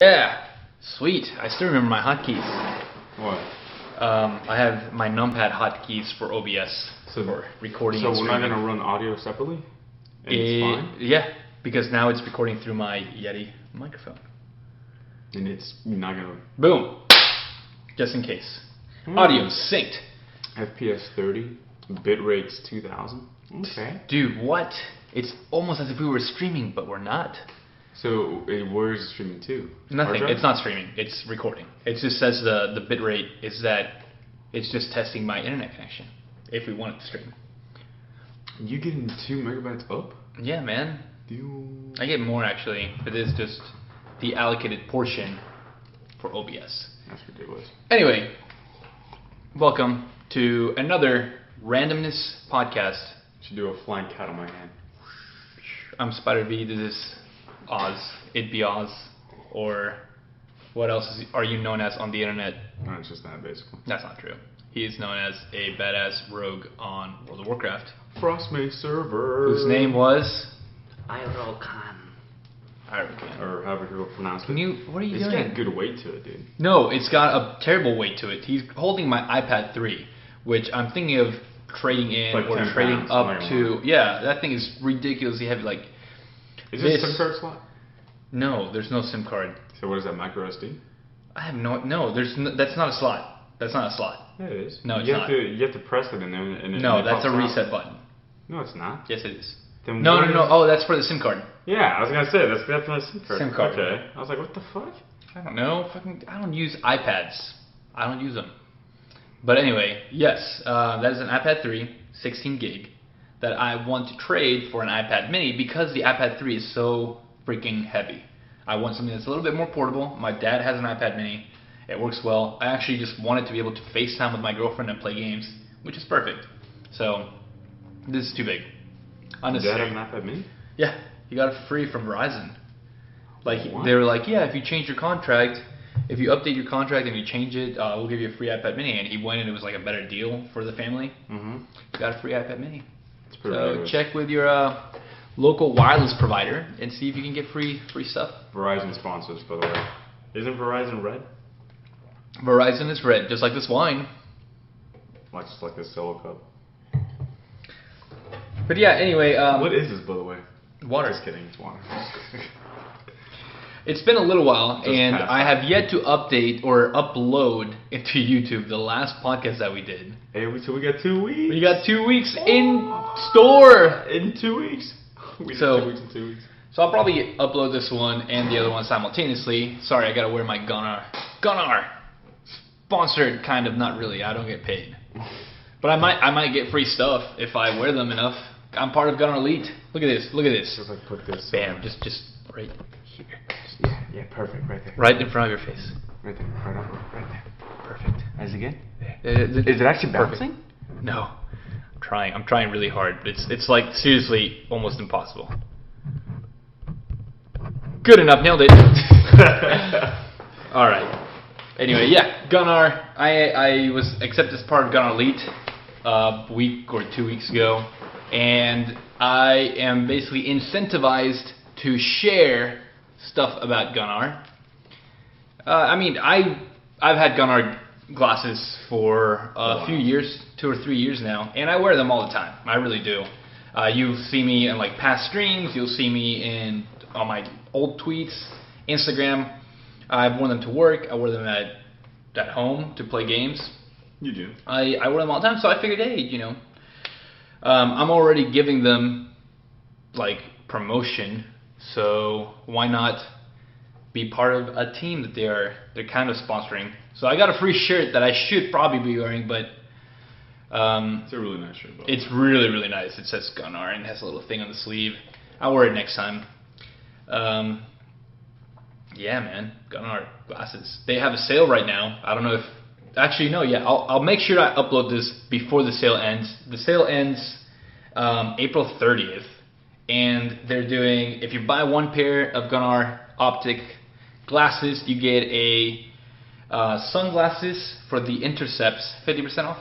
Yeah, sweet. I still remember my hotkeys. What? I have my numpad hotkeys for OBS for recording. So and we're not streaming. gonna run audio separately? And it's fine? Yeah, because now it's recording through my Yeti microphone. And it's not gonna... Boom. Just in case. Audio synced. FPS 30, bitrate's 2000. Okay. Dude, what? It's almost as if we were streaming, but we're not. So where is it streaming to? Nothing. It's not streaming. It's recording. It just says the bitrate is that it's just testing my internet connection. If we want it to stream. You getting 2 megabytes up? Yeah, man. Dude. I get more actually, but it's just the allocated portion for OBS. That's ridiculous. Anyway, welcome to another Randomness podcast. Should do a flying cat on my hand. I'm Spider V. This is Oz. It'd be Oz. Or what else are you known as on the internet? No, it's just that basically. That's not true. He is known as a badass rogue on World of Warcraft. Frostmace server. Whose name was? Irokan. Or however you pronounce it. What are you It's doing? got good weight to it, dude. No, it's got a terrible weight to it. He's holding my iPad 3, which I'm thinking of trading in Like or 10 trading pounds, up something to. like that. Yeah, that thing is ridiculously heavy. Like, Is this a SIM card slot? No, there's no SIM card. So what is that, micro SD? I have no. That's not a slot. That's not a slot. Yeah, it is. No, it's you not. You have to press it in there and it No, that's pops a out. reset button. No, it's not. Yes, it is. Then No. what is- Oh, that's for the SIM card. Yeah, I was gonna say that's definitely a SIM card. SIM card. Okay. I was like, what the fuck? I don't know. I don't use iPads. I don't use them. But anyway, yes, that is an iPad 3, 16 gig, that I want to trade for an iPad mini because the iPad 3 is so freaking heavy. I want something that's a little bit more portable. My dad has an iPad mini. It works well. I actually just wanted to be able to FaceTime with my girlfriend and play games, which is perfect. So, this is too big. Did Unnecessary. that have an iPad mini? Yeah, he got it free from Verizon. Like, What? they were like, yeah, if you change your contract, if you update your contract and you change it, we'll give you a free iPad mini. And he went and it was like a better deal for the family. Mm-hmm. He got a free iPad mini. It's pretty So ridiculous. check with your local wireless provider and see if you can get free stuff. Verizon sponsors, by the way. Isn't Verizon red? Verizon is red, just like this wine. Like just like this solo cup. But yeah, anyway. What is this, by the way? Water. Just kidding, it's water. It's been a little while, Just and past I that. have yet to update or upload into YouTube the last podcast that we did. Hey, so we got 2 weeks. We got 2 weeks in store. In 2 weeks. We did So- 2 weeks in 2 weeks. So I'll probably upload this one and the other one simultaneously. Sorry, I gotta wear my Gunnar. Sponsored, kind of, not really. I don't get paid. But I might get free stuff if I wear them enough. I'm part of Gunnar Elite. Look at this. Look at this. Just like put this. Bam. Just right here. Yeah, perfect. Right there. Right in front of your face. Right there. Right up. Right there. Perfect. Is it good? Is it actually perfect? bouncing? No. I'm trying really hard, but it's like seriously almost impossible. Good enough, nailed it. All right. Anyway, yeah, Gunnar. I was accepted as part of Gunnar Elite a week or 2 weeks ago, and I am basically incentivized to share stuff about Gunnar. I mean, I've had Gunnar glasses for a few years, 2 or 3 years now, and I wear them all the time. I really do. You see me in like past streams. You'll see me on my old tweets, Instagram. I've worn them to work. I wear them at home to play games. You do. I wear them all the time, so I figured, hey, I'm already giving them like promotion, so why not be part of a team that they're kind of sponsoring? So I got a free shirt that I should probably be wearing, but It's a really nice shirt. Though. it's really, really nice. It says Gunnar and has a little thing on the sleeve. I'll wear it next time. Yeah, man, Gunnar glasses. They have a sale right now. I don't know if... Actually, no, yeah. I'll make sure I upload this before the sale ends. The sale ends April 30th. And they're doing... If you buy one pair of Gunnar optic glasses, you get a sunglasses for the Intercepts 50% off.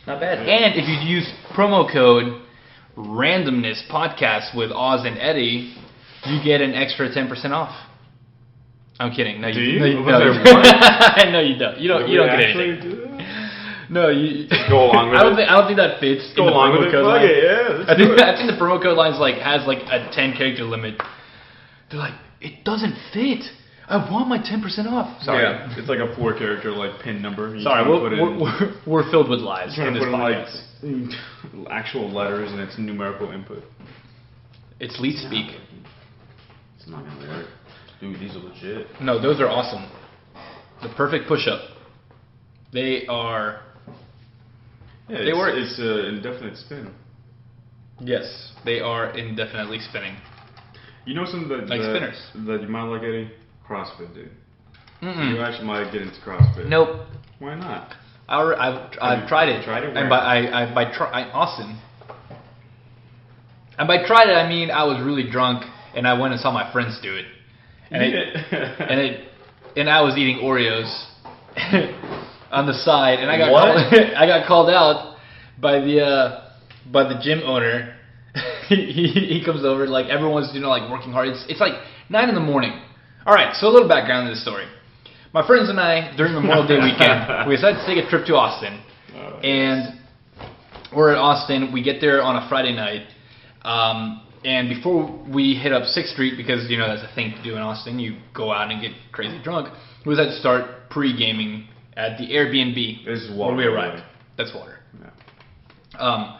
Not bad. And if you use promo code Randomness Podcast with Oz and Eddie, you get an extra 10% off. I'm kidding. No, Do you. you? No, you, I was no, like, you- what? no, you don't. You don't. Do You don't we get actually anything. do that? No, you Go along with I don't it? think. I don't think that fits. Go in the along promo with it. code Fuck line. it, yeah. Let's I think. do it. I think the promo code lines has a 10 character limit. They're like, it doesn't fit. I want my 10% off. Sorry. Yeah, it's like a 4 character pin number. You Sorry, try to put in- we're filled with lies trying in to this put in podcast. actual letters and it's numerical input. It's lead speak. It's not gonna work. Dude, these are legit. No, those are awesome. The perfect push-up. They are. Yeah, They work. It's an indefinite spin. Yes, they are indefinitely spinning. You know something that Like spinners. that you might like, Eddie? CrossFit, dude. Mm-mm. You actually might get into CrossFit. Nope. Why not? I've tried it. Tried it? And Where? Austin. And by tried it, I mean I was really drunk and I went and saw my friends do it. And and I was eating Oreos on the side, and I got I got called out by the gym owner. he comes over, like everyone's working hard. It's like 9 in the morning. All right, so a little background to this story. My friends and I, during Memorial Day weekend, we decided to take a trip to Austin, and we're at Austin. We get there on a Friday night. And before we hit up 6th Street, because that's a thing to do in Austin, you go out and get crazy drunk. We decided to start pre-gaming at the Airbnb This is water. where we arrived. That's water. Yeah.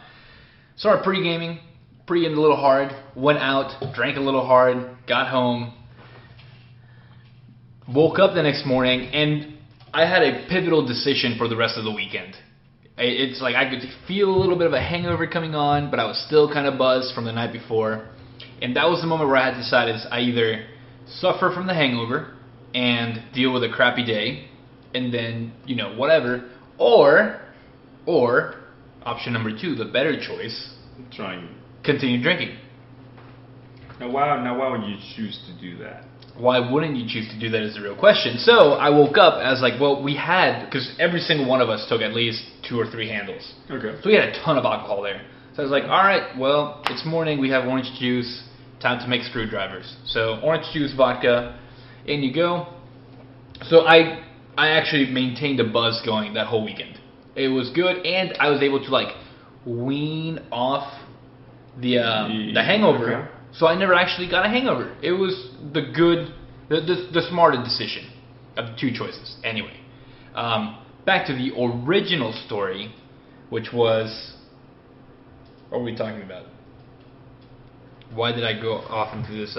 Started pre-gaming, pre-gamed a little hard, went out, drank a little hard, got home, woke up the next morning, and I had a pivotal decision for the rest of the weekend. It's like I could feel a little bit of a hangover coming on, but I was still kind of buzzed from the night before. And that was the moment where I had decided I either suffer from the hangover and deal with a crappy day, and then, whatever, or option number 2, the better choice, Trying. continue drinking. Now, why would you choose to do that? Why wouldn't you choose to do that is the real question. So I woke up as because every single one of us took at least 2 or 3 handles. Okay. So we had a ton of alcohol there. So I was like, all right, well, it's morning, we have orange juice, time to make screwdrivers. So orange juice, vodka, in you go. So I actually maintained a buzz going that whole weekend. It was good, and I was able to wean off the hangover. Okay. So I never actually got a hangover. It was the smarter decision of the 2 choices. Anyway, back to the original story, which was, what were we talking about? Why did I go off into this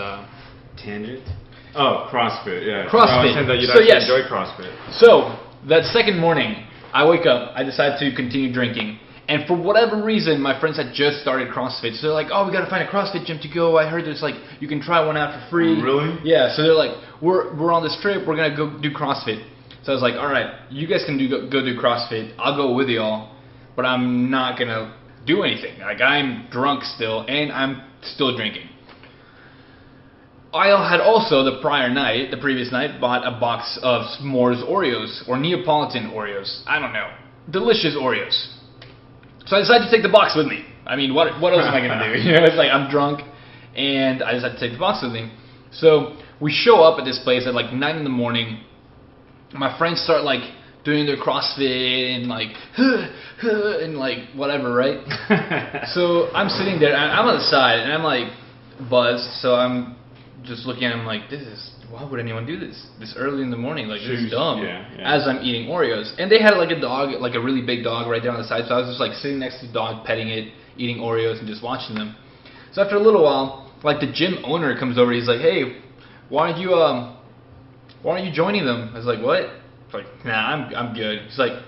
Tangent? Oh, CrossFit, yeah. CrossFit. I was saying that you'd So actually yes. enjoy CrossFit. So that second morning, I wake up, I decide to continue drinking. And for whatever reason, my friends had just started CrossFit. So they're like, oh, we got to find a CrossFit gym to go. I heard there's you can try one out for free. Really? Yeah, so they're like, we're on this trip. We're going to go do CrossFit. So I was like, all right, you guys can go do CrossFit. I'll go with y'all. But I'm not going to do anything. I'm drunk still, and I'm still drinking. I had also, the previous night, bought a box of s'mores Oreos, or Neapolitan Oreos. I don't know. Delicious Oreos. So I decided to take the box with me. I mean, what else am I going to do? It's like I'm drunk, and I decided to take the box with me. So we show up at this place at 9 in the morning. My friends start doing their CrossFit and and whatever, right? So I'm sitting there, and I'm on the side, and I'm buzzed. So I'm just looking at him why would anyone do this early in the morning? This is dumb. Yeah. As I'm eating Oreos. And they had a dog, a really big dog right there on the side. So I was just sitting next to the dog, petting it, eating Oreos, and just watching them. So after a little while, the gym owner comes over. He's like, hey, why aren't you joining them? I was like, what? It's like, nah, I'm good. He's like,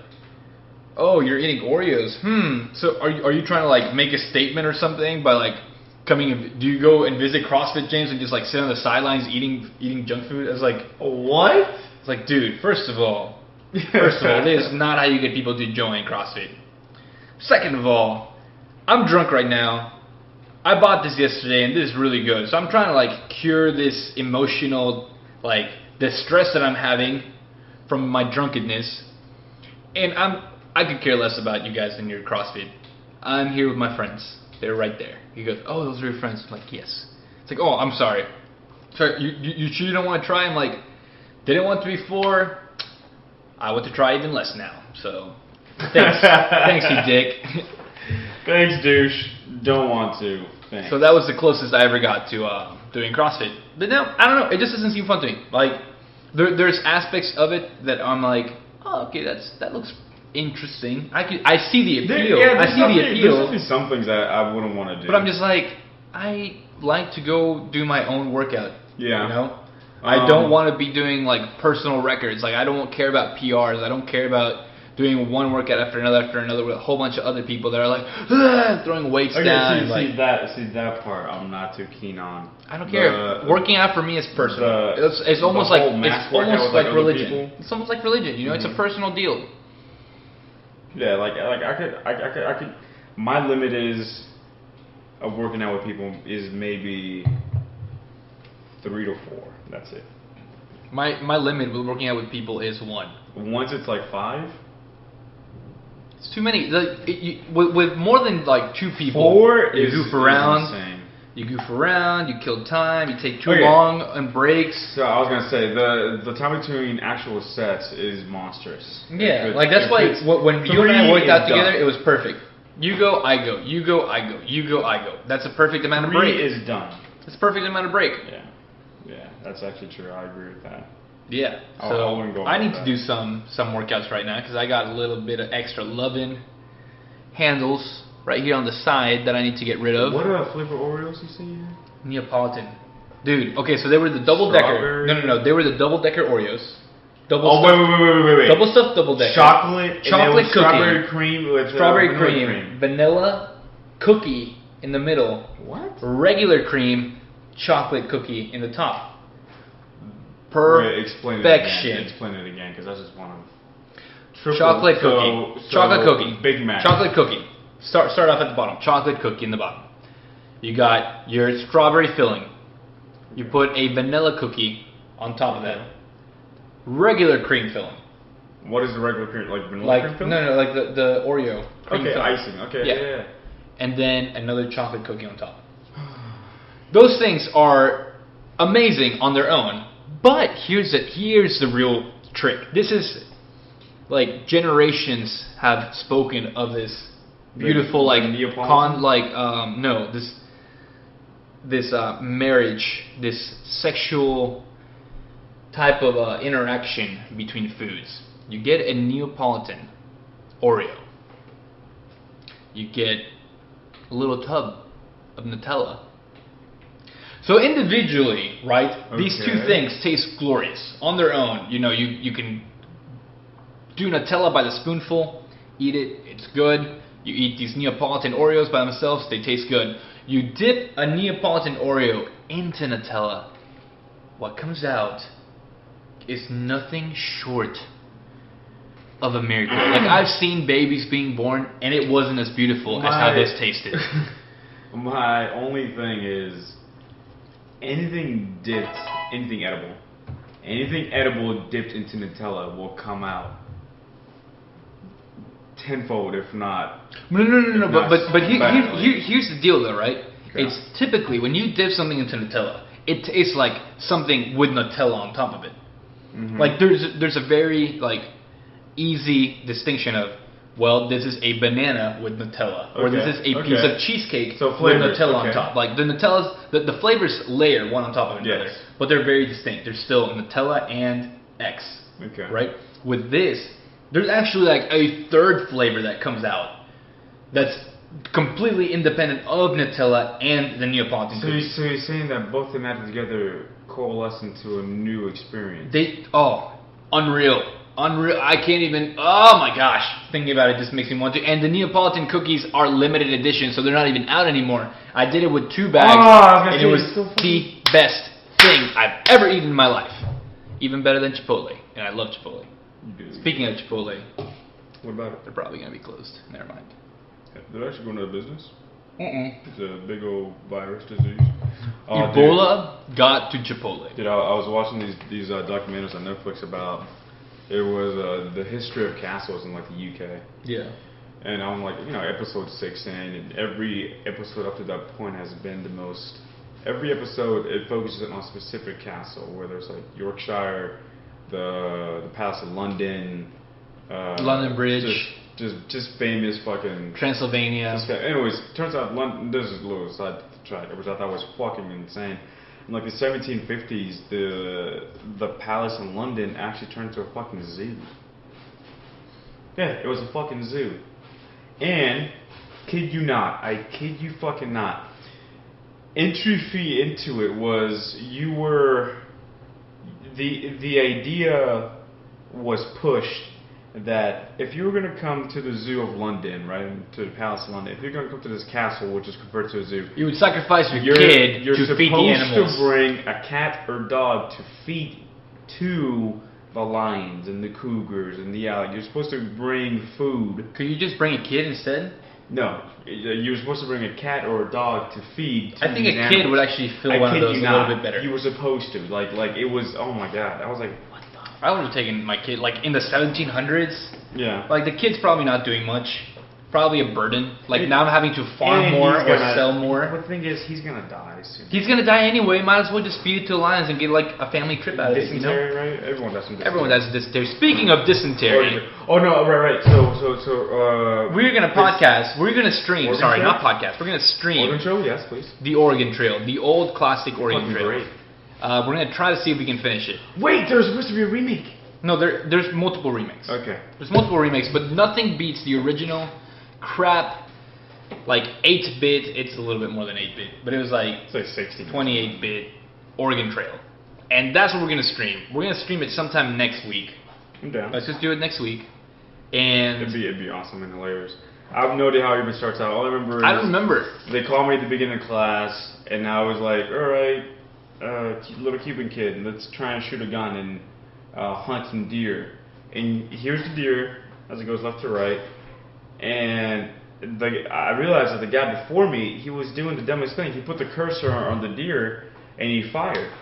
oh, you're eating Oreos. So are you trying to make a statement or something by coming in? Do you go and visit CrossFit gyms and just sit on the sidelines eating junk food? I was like, what? It's like, dude, first of all, this is not how you get people to join CrossFit. Second of all, I'm drunk right now. I bought this yesterday, and this is really good. So I'm trying to cure this emotional distress that I'm having from my drunkenness. And I could care less about you guys and your CrossFit. I'm here with my friends. They're right there. He goes, oh, those are your friends? I'm like, yes. It's like, oh, I'm sorry. Sorry, you sure you don't want to try? I'm like, Didn't want to before. I want to try even less now. So, thanks, thanks, you dick. Thanks, douche. Don't want to. Thanks. So that was the closest I ever got to doing CrossFit. But no, I don't know. It just doesn't seem fun to me. Like, there's aspects of it that I'm like, oh, okay, that looks interesting. I see the appeal. I see the appeal. There's some things that I wouldn't want to do. But I'm just like, I like to go do my own workout. Yeah. You know? I don't want to be doing like personal records. Like I don't care about PRs. I don't care about doing one workout after another with a whole bunch of other people that are like throwing weights down. See that part I'm not too keen on. I don't care. Working out for me is personal. It's almost like religion. It's almost like religion. You know, it's a personal deal. Yeah, like I could. My limit is of working out with people is maybe 3 to 4. That's it. My limit with working out with people is 1. Once it's like 5. It's too many. With more than like 2 people, 4 you is goof around. Insane. You goof around. You kill time. You take too long on breaks. So I was gonna say the time between actual sets is monstrous. Yeah, like that's why when you and I worked out together, it was perfect. You go, I go. You go, I go. You go, I go. That's a perfect amount of break. 3 is done. It's a perfect amount of break. Yeah, that's actually true. I agree with that. Yeah, so I need to do some workouts right now because I got a little bit of extra loving handles right here on the side that I need to get rid of. What flavor Oreos you say you had? Neapolitan. Dude, okay, so they were the double decker. No, they were the double decker Oreos. Wait. Double stuffed double decker. Chocolate cookie. Strawberry cream with strawberry cream, vanilla cookie in the middle. What? Regular cream, chocolate cookie in the top. Explain it again, because I just want to. Chocolate cookie. Chocolate cookie. Big Mac. Chocolate cookie. Start off at the bottom. Chocolate cookie in the bottom. You got your strawberry filling. You put a vanilla cookie on top of that. Regular cream filling. What is the regular cream? Like vanilla cream filling? No, like the Oreo cream filling. Icing. Okay, yeah. And then another chocolate cookie on top. Those things are amazing on their own. But here's the real trick. This is like generations have spoken of this beautiful this marriage, this sexual type of interaction between foods. You get a Neapolitan Oreo. You get a little tub of Nutella. So individually, right, these two things taste glorious on their own. You know, you can do Nutella by the spoonful, eat it, it's good. You eat these Neapolitan Oreos by themselves, they taste good. You dip a Neapolitan Oreo into Nutella, what comes out is nothing short of a miracle. Like I've seen babies being born, and it wasn't as beautiful as how this tasted. My only thing is, anything edible dipped into Nutella will come out tenfold, if not. No. But here's the deal, though, right? Okay. It's typically when you dip something into Nutella, it tastes like something with Nutella on top of it. Mm-hmm. Like there's a very like easy distinction of, well, this is a banana with Nutella, or this is a piece of cheesecake with Nutella on top. Like the Nutella's, the flavors layer one on top of another, but they're very distinct. There's still Nutella and X, right? With this, there's actually like a third flavor that comes out that's completely independent of Nutella and the Neapolitan cookies. So you're saying that both of them added together coalesce into a new experience? Unreal. I can't even. Oh my gosh! Thinking about it just makes me want to. And the Neapolitan cookies are limited edition, so they're not even out anymore. I did it with 2 bags, and it was the best thing I've ever eaten in my life. Even better than Chipotle, and I love Chipotle. Speaking of Chipotle, what about it? They're probably gonna be closed. Never mind. They're actually going out of business. It's a big old virus disease. Ebola got to Chipotle. Dude, I was watching these documentaries on Netflix about. It was the history of castles in like the UK. Yeah. And I'm like, episode 6 in, and every episode up to that point has been the most. Every episode it focuses on a specific castle, whether it's like Yorkshire, the Palace of London, London Bridge. Just famous fucking Transylvania. Anyways, turns out London. This is a little side track, which I thought was fucking insane. In like the 1750s, the palace in London actually turned into a fucking zoo. Yeah, it was a fucking zoo. And kid you not, I kid you fucking not. Entry fee into it was the idea was pushed that if you were going to come to the Zoo of London, right, to the Palace of London, if you're going to come to this castle, which is converted to a zoo, you would sacrifice your kid to feed the animals. You're supposed to bring a cat or dog to feed to the lions and the cougars and the alligators. You're supposed to bring food. Could you just bring a kid instead? No, you were supposed to bring a cat or a dog to feed. To I think these a animals. kid would actually feel one of those a little bit better. You were supposed to, like it was. Oh my god, I was like, what the? I would have taken my kid like in the 1700s. Yeah. Like the kid's probably not doing much. Probably a burden. Like now I'm having to farm more or sell more. But the thing is, he's gonna die soon. He's gonna die anyway. Might as well just feed it to the lions and get like a family trip out of it. You know? Dysentery, right? Everyone does some dysentery. Everyone does dysentery. Speaking of dysentery. Oh no, right. So we're gonna podcast. We're gonna stream. Oregon Sorry, Trail? not podcast. We're gonna stream. Oregon Trail, yes, please. The Oregon Trail, the old classic Oregon Trail. Great. We're gonna try to see if we can finish it. Wait, there's supposed to be a remake. No, there's multiple remakes. Okay. There's multiple remakes, but nothing beats the original crap. Like 8-bit, it's a little bit more than 8-bit, but it was like It's like 60. 28-bit Oregon Trail, and that's what we're gonna stream. We're gonna stream it sometime next week. I'm down. Let's just do it next week, and It'd be awesome and hilarious. I have no idea how it even starts out. All I remember is I don't remember. They called me at the beginning of class, and I was like, all right, little Cuban kid, let's try and shoot a gun and hunt some deer. And here's the deer as it goes left to right, and I realized that the guy before me, he was doing the dumbest thing. He put the cursor on the deer, and he fired.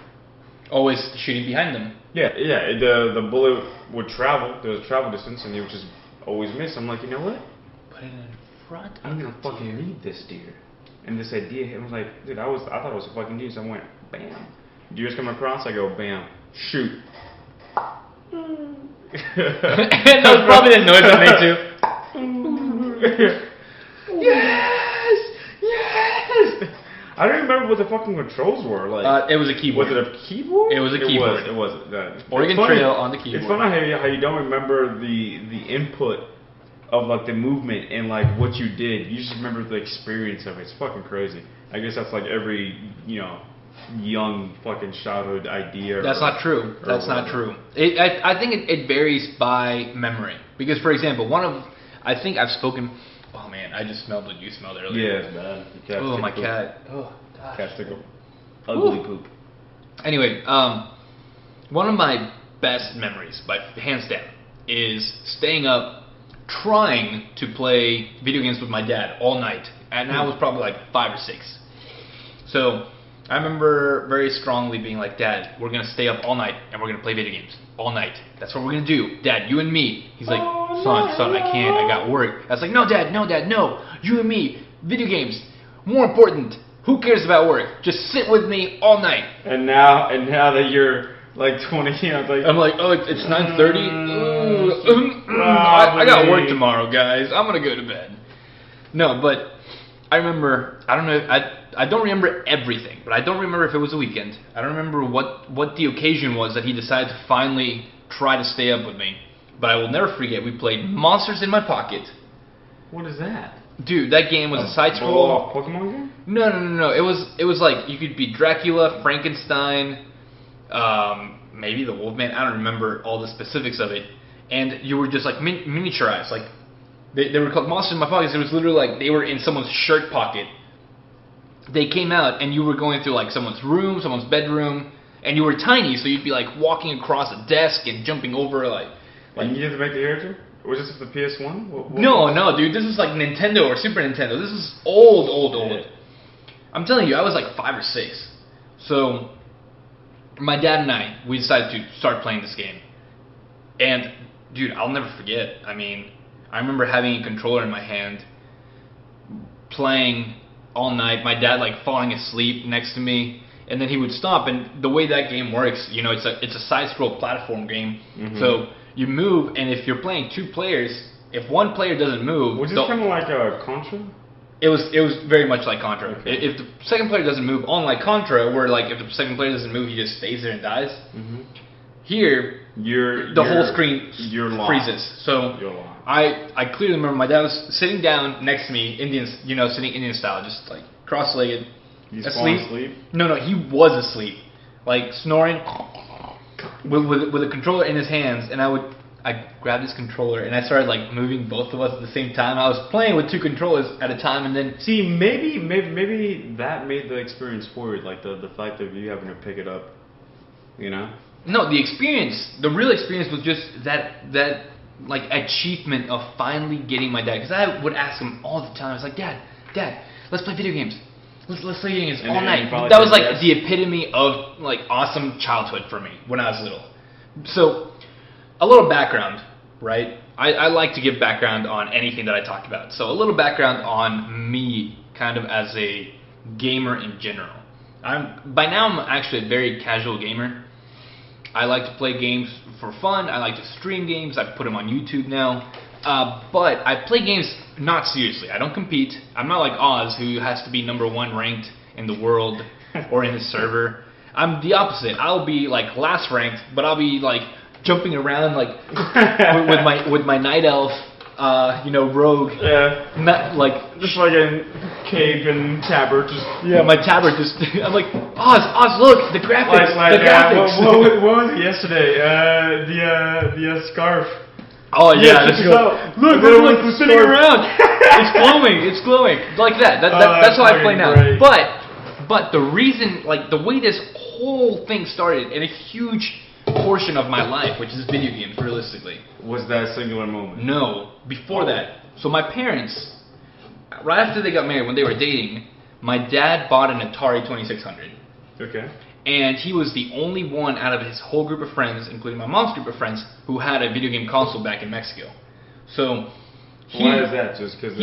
Always shooting behind them. Yeah. The bullet would travel. There was travel distance, and he would just always miss. I'm like, you know what? Put it in front. I'm gonna fucking lead this deer. And this idea hit. I was like, dude, I thought it was a fucking deer. So I went, bam. Deer's coming across. I go, bam, shoot. And that was probably the noise I made too. Yes! I don't remember what the fucking controls were. Like, it was a keyboard. Was it a keyboard? It was a keyboard. It was. Oregon Trail on the keyboard. It's funny how you don't remember the input of like the movement and like what you did. You just remember the experience of it. It's fucking crazy. I guess that's like every young fucking childhood idea. That's not true. That's not true. I think it varies by memory. Because for example, I think I've spoken. Oh man, I just smelled what you smelled earlier. Yeah, it's bad. Oh my cat. Oh gosh. Cats take a ugly poop. Anyway, one of my best memories, by hands down, is staying up trying to play video games with my dad all night, and I was probably like 5 or 6. So I remember very strongly being like, Dad, we're gonna stay up all night and we're gonna play video games all night. That's what we're gonna do, Dad. You and me. He's like, son, I can't. I got work. I was like, no, Dad, no. You and me, video games, more important. Who cares about work? Just sit with me all night. And now that you're like 20, I'm like, oh, it's 9:30. I got work tomorrow, guys. I'm gonna go to bed. No, but I remember. I don't know. I don't remember everything, but I don't remember if it was a weekend. I don't remember what the occasion was that he decided to finally try to stay up with me. But I will never forget. We played Monsters in My Pocket. What is that? Dude, that game was a side scroll. Pokemon game? No. It was like you could be Dracula, Frankenstein, maybe the Wolfman. I don't remember all the specifics of it. And you were just like miniaturized. Like they were called Monsters in My Pocket. It was literally like they were in someone's shirt pocket. They came out and you were going through like someone's room, someone's bedroom, and you were tiny, so you'd be like walking across a desk and jumping over like. And you had to make the character? Was this the PS1? No, dude. This is like Nintendo or Super Nintendo. This is old. Yeah. I'm telling you, I was like 5 or 6. So my dad and we decided to start playing this game. And dude, I'll never forget. I mean, I remember having a controller in my hand, playing all night. My dad like falling asleep next to me, and then he would stop. And the way that game works, you know, it's a side-scroll platform game. So you move, and if you're playing 2 players, if one player doesn't move, was it kind of like a Contra? It was very much like Contra. Okay. If the second player doesn't move, unlike Contra, where like if the second player doesn't move, he just stays there and dies. Here, the whole screen freezes. So I clearly remember my dad was sitting down next to me, sitting Indian style, just like cross-legged, He's asleep. No, he was asleep, like snoring, with a controller in his hands, and I grabbed his controller and I started like moving both of us at the same time. I was playing with 2 controllers at a time, and then see maybe that made the experience for it, like the fact of you having to pick it up, you know. No, the real experience was just that like achievement of finally getting my dad, because I would ask him all the time. I was like, Dad, let's play video games. Let's play video games all night. That was like the epitome of like awesome childhood for me when I was little. So, a little background, right? I like to give background on anything that I talk about. So a little background on me, kind of as a gamer in general. By now I'm actually a very casual gamer. I like to play games for fun. I like to stream games. I put them on YouTube now. But I play games not seriously. I don't compete. I'm not like Oz, who has to be #1 ranked in the world or in his server. I'm the opposite. I'll be like last ranked, but I'll be like jumping around like with my night elf, rogue. Yeah. Not like just like a cape and tabard. My tabard just. I'm like, Oz, look, the graphics. The graphics. What was it yesterday? The scarf. Oh yeah, look, we're spinning around. It's glowing like that. That's how I play now. Great. But the reason, like the way this whole thing started, and a huge portion of my life, which is video games, realistically, was that singular moment. No, before that. So my parents, right after they got married, when they were dating, my dad bought an Atari 2600. Okay. And he was the only one out of his whole group of friends, including my mom's group of friends, who had a video game console back in Mexico. So why is that? Just because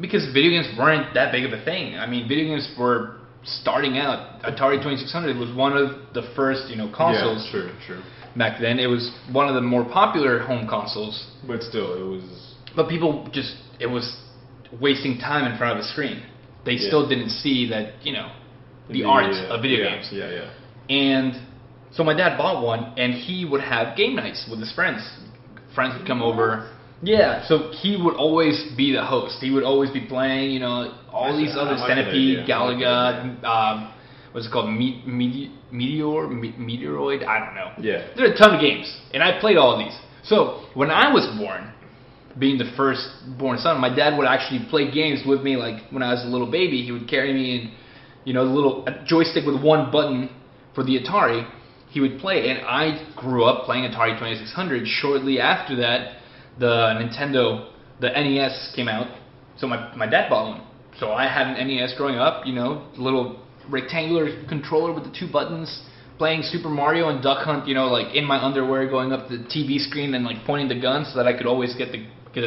because video games weren't that big of a thing. I mean, video games were starting out. Atari 2600 was one of the first, consoles. Yeah, true. Back then, it was one of the more popular home consoles. But still, it was. But people it was wasting time in front of a screen. They still didn't see that, the art of video games. Yeah. And so my dad bought one, and he would have game nights with his friends. Friends would come over. Yeah, so he would always be the host. He would always be playing, all these other Centipede, Galaga, what's it called, Meteoroid, I don't know. Yeah. There are a ton of games, and I played all of these. So when I was born, being the first-born son, my dad would actually play games with me. Like when I was a little baby, he would carry me in, the little joystick with one button for the Atari. He would play, and I grew up playing Atari 2600. Shortly after that, the NES came out, so my dad bought one. So I had an NES growing up, little rectangular controller with the 2 buttons, playing Super Mario and Duck Hunt, like in my underwear, going up the TV screen and like pointing the gun so that I could always get the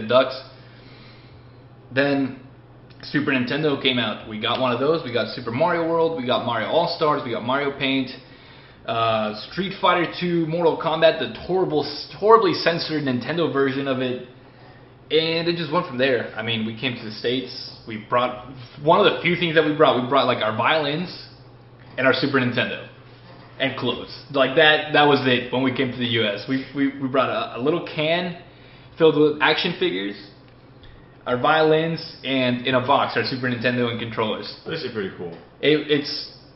ducks. Then Super Nintendo came out. We got one of those. We got Super Mario World. We got Mario All-Stars. We got Mario Paint. Street Fighter 2, Mortal Kombat, the horribly censored Nintendo version of it. And it just went from there. I mean, we came to the States. We brought one of the few things that we brought. We brought like our violins and our Super Nintendo and clothes. Like that was it when we came to the US. We brought a little can filled with action figures, our violins, and in a box our Super Nintendo and controllers. This is pretty cool.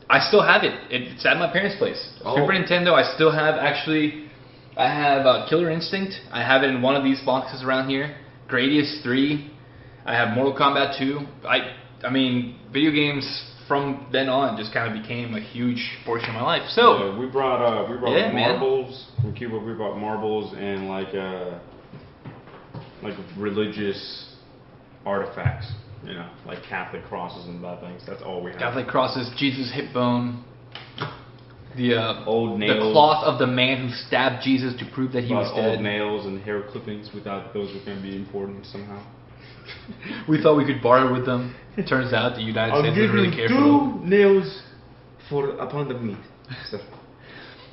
I still have it. It's at my parents' place. Oh. Super Nintendo, I still have, actually. I have Killer Instinct. I have it in one of these boxes around here. Gradius 3. I have Mortal Kombat 2. I mean, video games from then on just kind of became a huge portion of my life. So yeah, we brought marbles man. from Cuba. We brought marbles and like religious artifacts. Like Catholic crosses and that things. That's all we have. Catholic crosses, Jesus' hip bone, the old nails, the cloth of the man who stabbed Jesus to prove that he was dead. Old nails and hair clippings. We thought those were going to be important somehow. We thought we could barter with them. It turns out the United States didn't really care for them. I'll give you 2 nails for a pound of meat. So,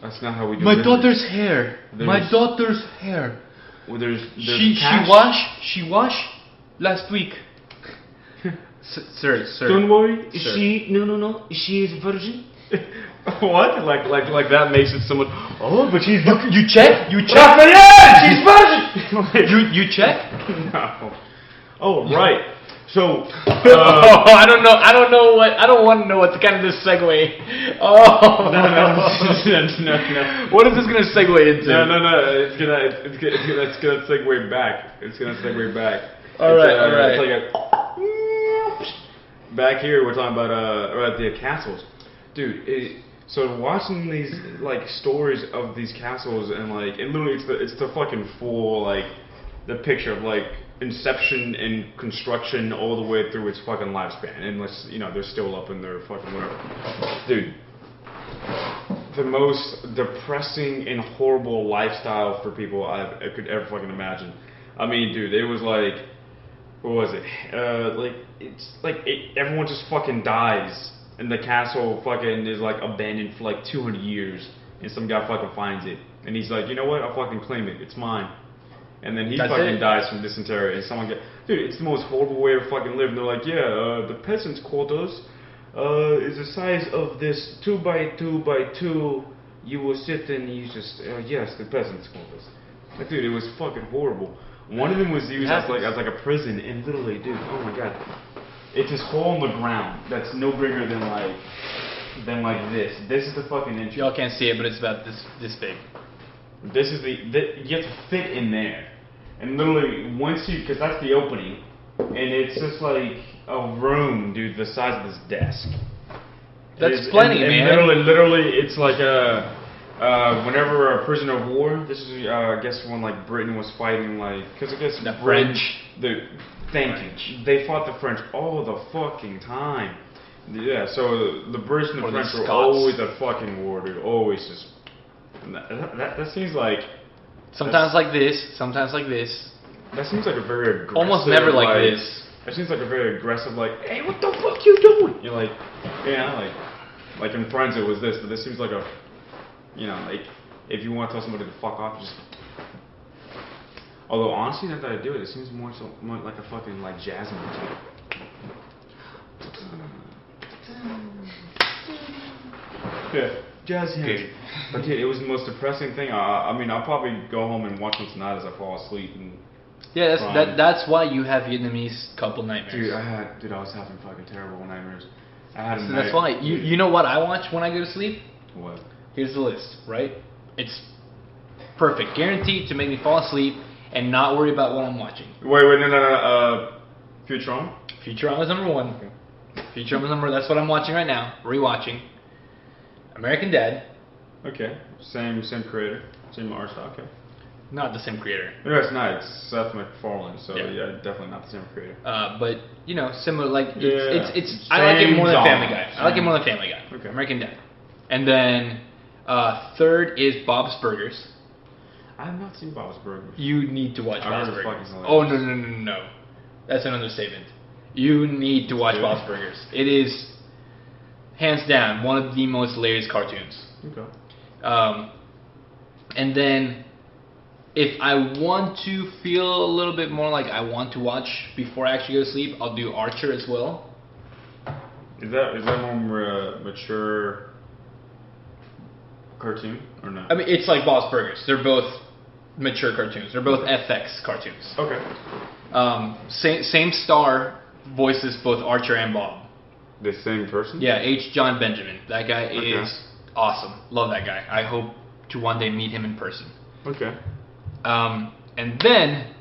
that's not how we do My business. daughter's hair. My There's- daughter's hair. Well, there's She cash. washed last week. Sir. Don't worry. Sir. No. She is a virgin. What? Like that makes it so much. Oh, but she's. You check? You check? Raphael, she's virgin. You check? No. Oh right. So. I don't know. I don't want to know what's kind of this segue. Oh No. What is this gonna segue into? No. It's gonna segue back. It's gonna segue back. All right. It's like a. Back here, we're talking about the castles, dude. So watching these like stories of these castles and literally it's the fucking full like the picture of like inception and construction all the way through its fucking lifespan, and they're still up in their fucking whatever, dude. The most depressing and horrible lifestyle for people I could ever fucking imagine. I mean, dude, it was like, what was it? Everyone just fucking dies, and the castle fucking is like abandoned for like 200 years, and some guy fucking finds it, and he's like, you know what? I'll fucking claim it. It's mine. And then he fucking dies from dysentery, and someone dude, it's the most horrible way to fucking live. And they're like, yeah, the peasants' quarters is the size of this 2x2x2. You will sit and you just, yes, the peasants' quarters. Like, dude, it was fucking horrible. One of them was used as like a prison, and literally, dude, oh my god, it's this hole in the ground that's no bigger than like this. This is the fucking entrance. Y'all can't see it, but it's about this big. This is you have to fit in there, and literally because that's the opening, and it's just like a room, dude, the size of this desk. That's plenty, and man. Literally, it's like whenever a prisoner of war. This is I guess when like Britain was fighting because I guess the Britain, French. Thank you. They fought the French all the fucking time. Yeah, so the British and the French were always at fucking war, dude. Always just. That seems like. Sometimes like this. Sometimes like this. That seems like a very aggressive. Almost never like this. That seems like a very aggressive, hey, what the fuck you doing? You're like, like in Friends it was this, but this seems like a, if you want to tell somebody to fuck off, just. Although honestly, now that I do it, it seems more like a fucking jazz music. Yeah, jazz hands. Okay. But dude, it was the most depressing thing. I mean, I'll probably go home and watch them tonight as I fall asleep. And yeah, that's why you have Vietnamese couple nightmares. Dude, I was having fucking terrible nightmares. I had so that's why you know what I watch when I go to sleep? What? Here's the list, right? It's perfect, guaranteed to make me fall asleep and not worry about what I'm watching. Wait, no. Futurama? Futurama is number one. Okay. Futurama is number. That's what I'm watching right now. Rewatching. American Dad. Okay. Same creator, same art style. Okay. Not the same creator. No, it's not. It's Seth MacFarlane. So yeah, definitely not the same creator. But similar. It's. I like it more than Family Guy. I like it more than Family Guy. Okay. American Dad. And then third is Bob's Burgers. I have not seen Bob's Burgers. You need to watch Bob's Burgers. Hilarious. Oh no! That's an understatement. You need to watch Bob's Burgers. It is hands down one of the most hilarious cartoons. Okay. And then if I want to feel a little bit more like I want to watch before I actually go to sleep, I'll do Archer as well. Is that more mature cartoon or no? I mean, it's like Bob's Burgers. They're both mature cartoons. They're both FX cartoons. Okay. Same star voices both Archer and Bob. The same person? Yeah, H. John Benjamin. That guy is awesome. Love that guy. I hope to one day meet him in person. Okay. And then,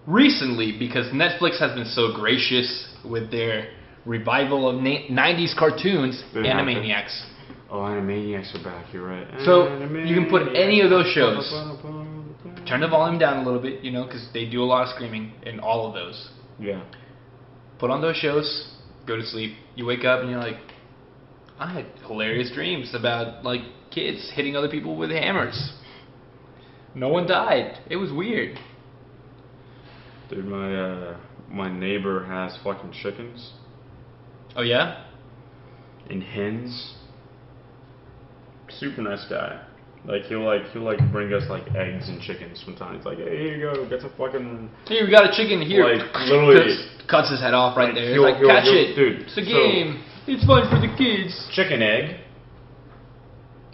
recently, because Netflix has been so gracious with their revival of 90s cartoons, Animaniacs. Oh, Animaniacs are back, you're right. So, you can put any of those shows. Turn the volume down a little bit, because they do a lot of screaming in all of those. Yeah. Put on those shows, go to sleep. You wake up and you're like, I had hilarious dreams about, kids hitting other people with hammers. No one died. It was weird. Dude, my neighbor has fucking chickens. Oh, yeah? And hens. super nice guy. Like he'll bring us like eggs and chickens from time. He's like, hey, here you go, get some fucking. Here, we got a chicken here. Like literally cuts his head off right there. It's he'll- like, he'll- catch he'll- it, dude, it's a so- game. It's fun for the kids. chicken egg.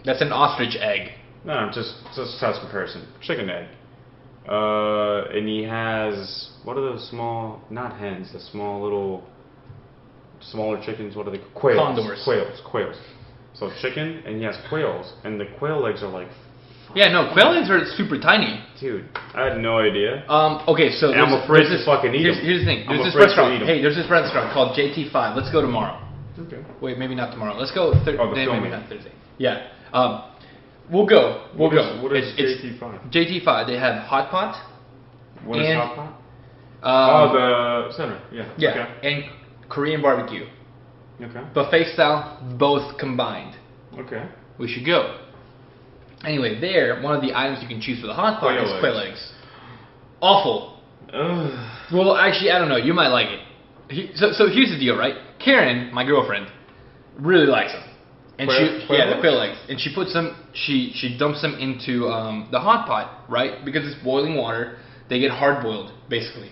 That's an ostrich egg. No, just as comparison. Chicken egg. And he has what are those small? Not hens. The small little, smaller chickens. What are they? Quails. Condors. Quails. So chicken, and he has quails, and the quail eggs are like. Yeah, no, quail eggs are super tiny. Dude, I had no idea. Okay, so And I'm afraid to fucking eat them. Here's the thing. I'm There's this afraid to restaurant. eat 'em. Hey, there's this restaurant called JT5. Let's go tomorrow. Okay. Wait, maybe not tomorrow. Let's go Thursday. Oh, the Maybe filming. not Thursday. Yeah. We'll go. We'll go. What is It's JT5? JT5. They have hot pot. What is and, hot pot? The center. Yeah. Yeah. Okay. And Korean barbecue. Okay. Buffet style, both combined. Okay. We should go. Anyway, there, one of the items you can choose for the hot pot is quail eggs. Awful. Ugh. Well, actually, I don't know. You might like it. So here's the deal, right? Karen, my girlfriend, really likes them. And the quail eggs. And she puts them, she dumps them into the hot pot, right? Because it's boiling water, they get hard boiled, basically.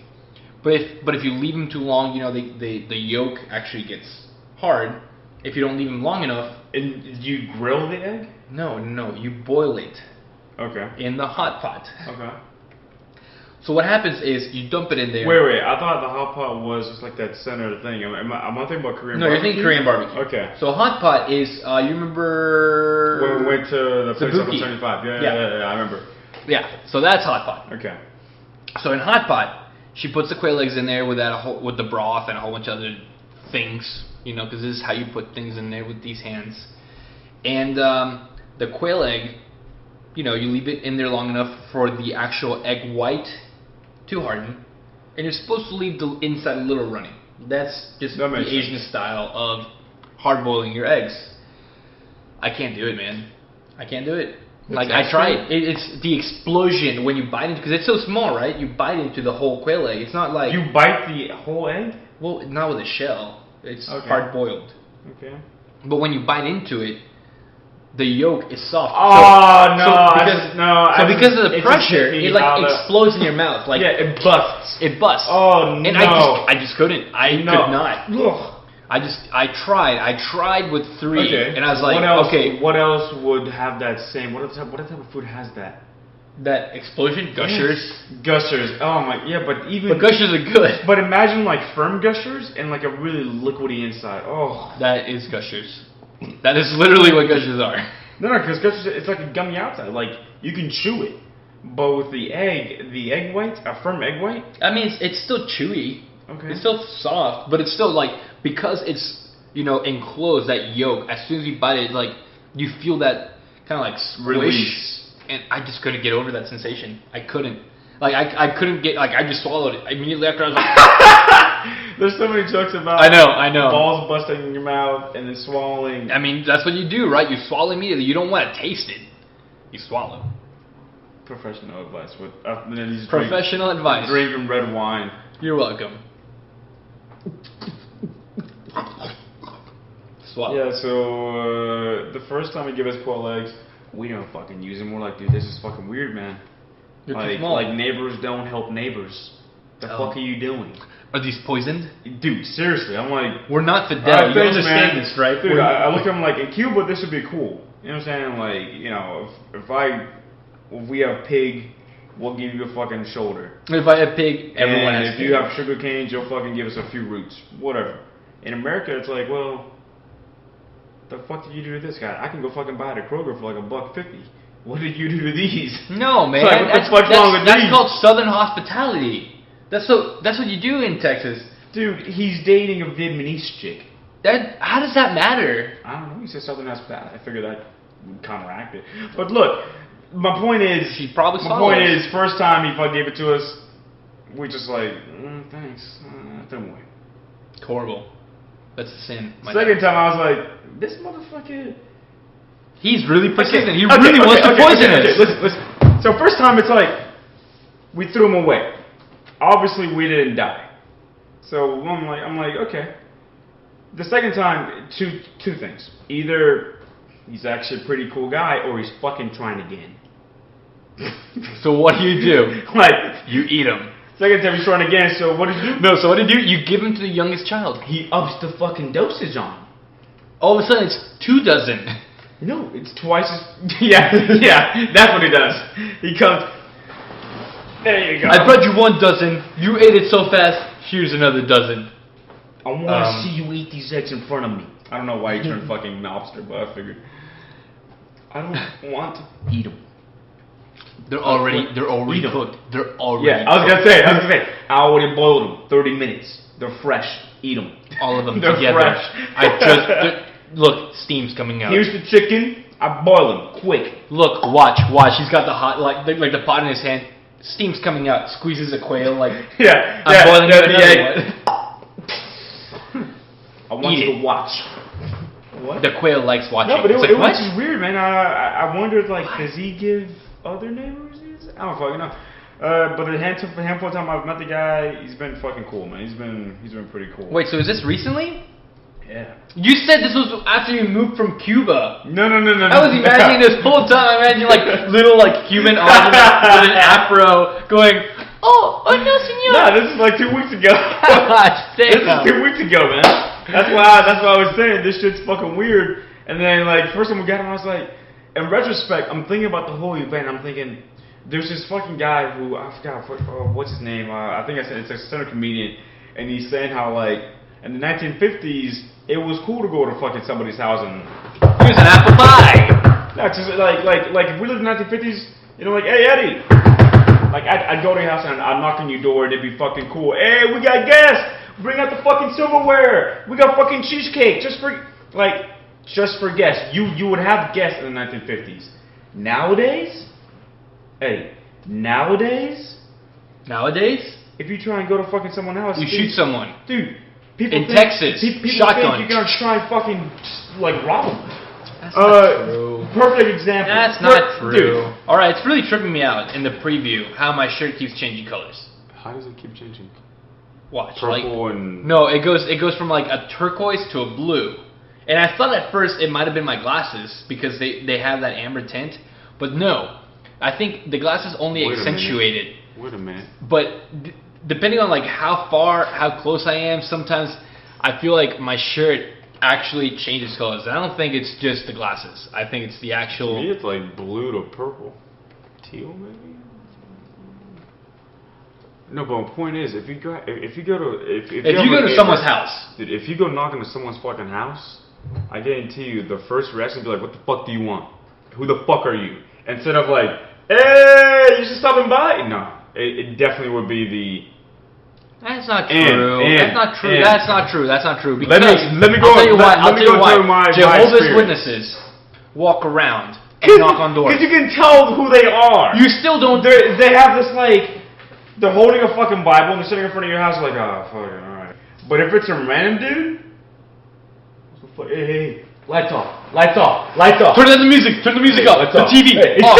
But if you leave them too long, you know, the yolk actually gets hard. If you don't leave them long enough. And you grill the egg? No, you boil it. Okay. In the hot pot. Okay. So what happens is you dump it in there. Wait. I thought the hot pot was just like that center thing. Am I thinking about Korean barbecue? No, you're thinking Korean barbecue. Okay. So hot pot is, you remember... When we went to the place up on Sabuki. 75. Yeah, I remember. Yeah, so that's hot pot. Okay. So in hot pot, she puts the quail eggs in there with with the broth and a whole bunch of other things, you know, because this is how you put things in there with these hands. And the quail egg, you know, you leave it in there long enough for the actual egg white to harden, and you're supposed to leave the inside a little runny. That's just the Asian style of hard boiling your eggs. I can't do it, man. I can't do it. Like, I tried. It's the explosion when you bite into, because it's so small, right? You bite into the whole quail egg. It's not like... You bite the whole egg? Well, not with a shell. It's okay. hard boiled. Okay. But when you bite into it, the yolk is soft. Oh, because of the pressure, it like explodes in your mouth. Like, yeah, it busts. It busts. Oh, no. And I just couldn't. I could not. Ugh. I tried with 3, okay. and I was like, what else would have that same? What type of food has that? That explosion, gushers. Gushers. Oh my, yeah, but gushers are good. But imagine like firm gushers and like a really liquidy inside. Oh, that is gushers. That is literally what gushers are. No, because gushers, it's like a gummy outside. Like you can chew it, but with the egg white, a firm egg white. I mean, it's still chewy. Okay. It's still soft, but it's still like, because it's, you know, enclosed, that yolk, as soon as you bite it, like, you feel that kind of like squish, release. And I just couldn't get over that sensation. I couldn't. Like, I couldn't get, like, I just swallowed it. Immediately after, I was like... There's so many jokes about I know. balls busting in your mouth and then swallowing. I mean, that's what you do, right? You swallow immediately. You don't want to taste it. You swallow. Professional advice. Professional advice. Drinking red wine. You're welcome. Swallow. Yeah, so the first time he gave us quail eggs, we don't fucking use them. We're like, dude, this is fucking weird, man. You're too small. Like neighbors don't help neighbors. The fuck are you doing? Are these poisoned? Dude, seriously, I'm like... We're not Fidel, you understand this, right? Dude, I look at him like, in Cuba, this would be cool. You know what I'm saying? Like, you know, if we have pig, we'll give you a fucking shoulder. If I have pig, everyone has if pig. you have sugar canes, you'll fucking give us a few roots. Whatever. In America, it's like, well, the fuck did you do to this guy? I can go fucking buy it at Kroger for like $1.50. What did you do to these? No, man. Like, what the fuck's wrong with these? That's called Southern hospitality. That's what you do in Texas. Dude, he's dating a Vietnamese chick. How does that matter? I don't know. He said Southern hospitality. I figured that would counteract it. But look, my point is... She probably My point is, first time he fucking gave it to us, we just like, thanks. Don't worry. Horrible. That's a sin. Second time I was like, this motherfucker... He's really persistent. He really wants to poison us. Listen. So first time it's like, we threw him away. Obviously we didn't die. So I'm like, okay. The second time, two things. Either he's actually a pretty cool guy, or he's fucking trying again. So what do? Like, You eat him. second time he's trying again, so what did you do? No, so what do? You give him to the youngest child. He ups the fucking dosage on him. All of a sudden, it's 2 dozen. No, it's twice as... yeah, that's what he does. He comes... There you go. I brought you 1 dozen. You ate it so fast. Here's another dozen. I want to see you eat these eggs in front of me. I don't know why you turned fucking mobster, but I figured. I don't want to eat them. They're already Eat 'em. cooked. They're already Yeah, I was gonna say. I already boiled them. 30 minutes. They're fresh. Eat them. all of them They're together. fresh. Look, steam's coming out. Here's the chicken. I boil them quick. Look, watch. He's got the hot like the pot in his hand. Steam's coming out. Squeezes a quail like Yeah, I'm boiling the another egg. one. I want Eat you it. to watch. What? The quail likes watching. No, but it It's like, was what? just weird, man. I wondered, like, does he give other neighbors these? I don't fucking know. But a handful of time I've met the guy, he's been fucking cool, man. He's been pretty cool. Wait, so is this recently? Yeah. You said this was after you moved from Cuba. No. I was imagining this whole time. I imagine like little like Cuban artist with an afro going, oh no, senor. Nah, this is like 2 weeks ago. This is Damn. 2 weeks ago, man. That's why I was saying this shit's fucking weird. And then like first time we got him, I was like, in retrospect, I'm thinking about the whole event. I'm thinking, there's this fucking guy who I forgot what's his name. I think I said it's a stand-up comedian, and he's saying how like in the 1950s it was cool to go to fucking somebody's house and Here's an apple pie. no, just like if we lived in the 1950s, you know, like hey Eddie, like I'd go to your house and I'd knock on your door and it'd be fucking cool. Hey, we got guests. Bring out the fucking silverware. We got fucking cheesecake. Just for guests. You would have guests in the 1950s. Nowadays, if you try and go to fucking someone else, You shoot someone. dude. People In think, Texas, people shotgun. think you're gonna try and fucking like rob them. That's not true. Perfect example. That's not true. Dude. All right, it's really tripping me out in the preview how my shirt keeps changing colors. How does it keep changing? Watch, Purple and no, it goes from like a turquoise to a blue, and I thought at first it might have been my glasses because they have that amber tint, but no, I think the glasses only accentuate it. Wait a minute. But depending on like how close I am, sometimes I feel like my shirt actually changes colors. I don't think it's just the glasses. I think it's the actual. To me, it's like blue to purple, teal maybe. No, but the point is, if you go to someone's house, dude, if you go knock into someone's fucking house, I guarantee you, the first reaction will be like, "What the fuck do you want? Who the fuck are you?" Instead of like, "Hey, you just stopping by." No, it definitely would be the. That's not true. That's not true. That's not true. That's not true. Let me go. I'll tell you why. Let me go tell my Jehovah's experience. Witnesses walk around and knock on doors. Because you can tell who they are. You still don't. They have this like. They're holding a fucking Bible and they're sitting in front of your house like, oh, fucking, alright. But if it's a random dude, hey, lights off. Turn the music up. The TV. Hey, off.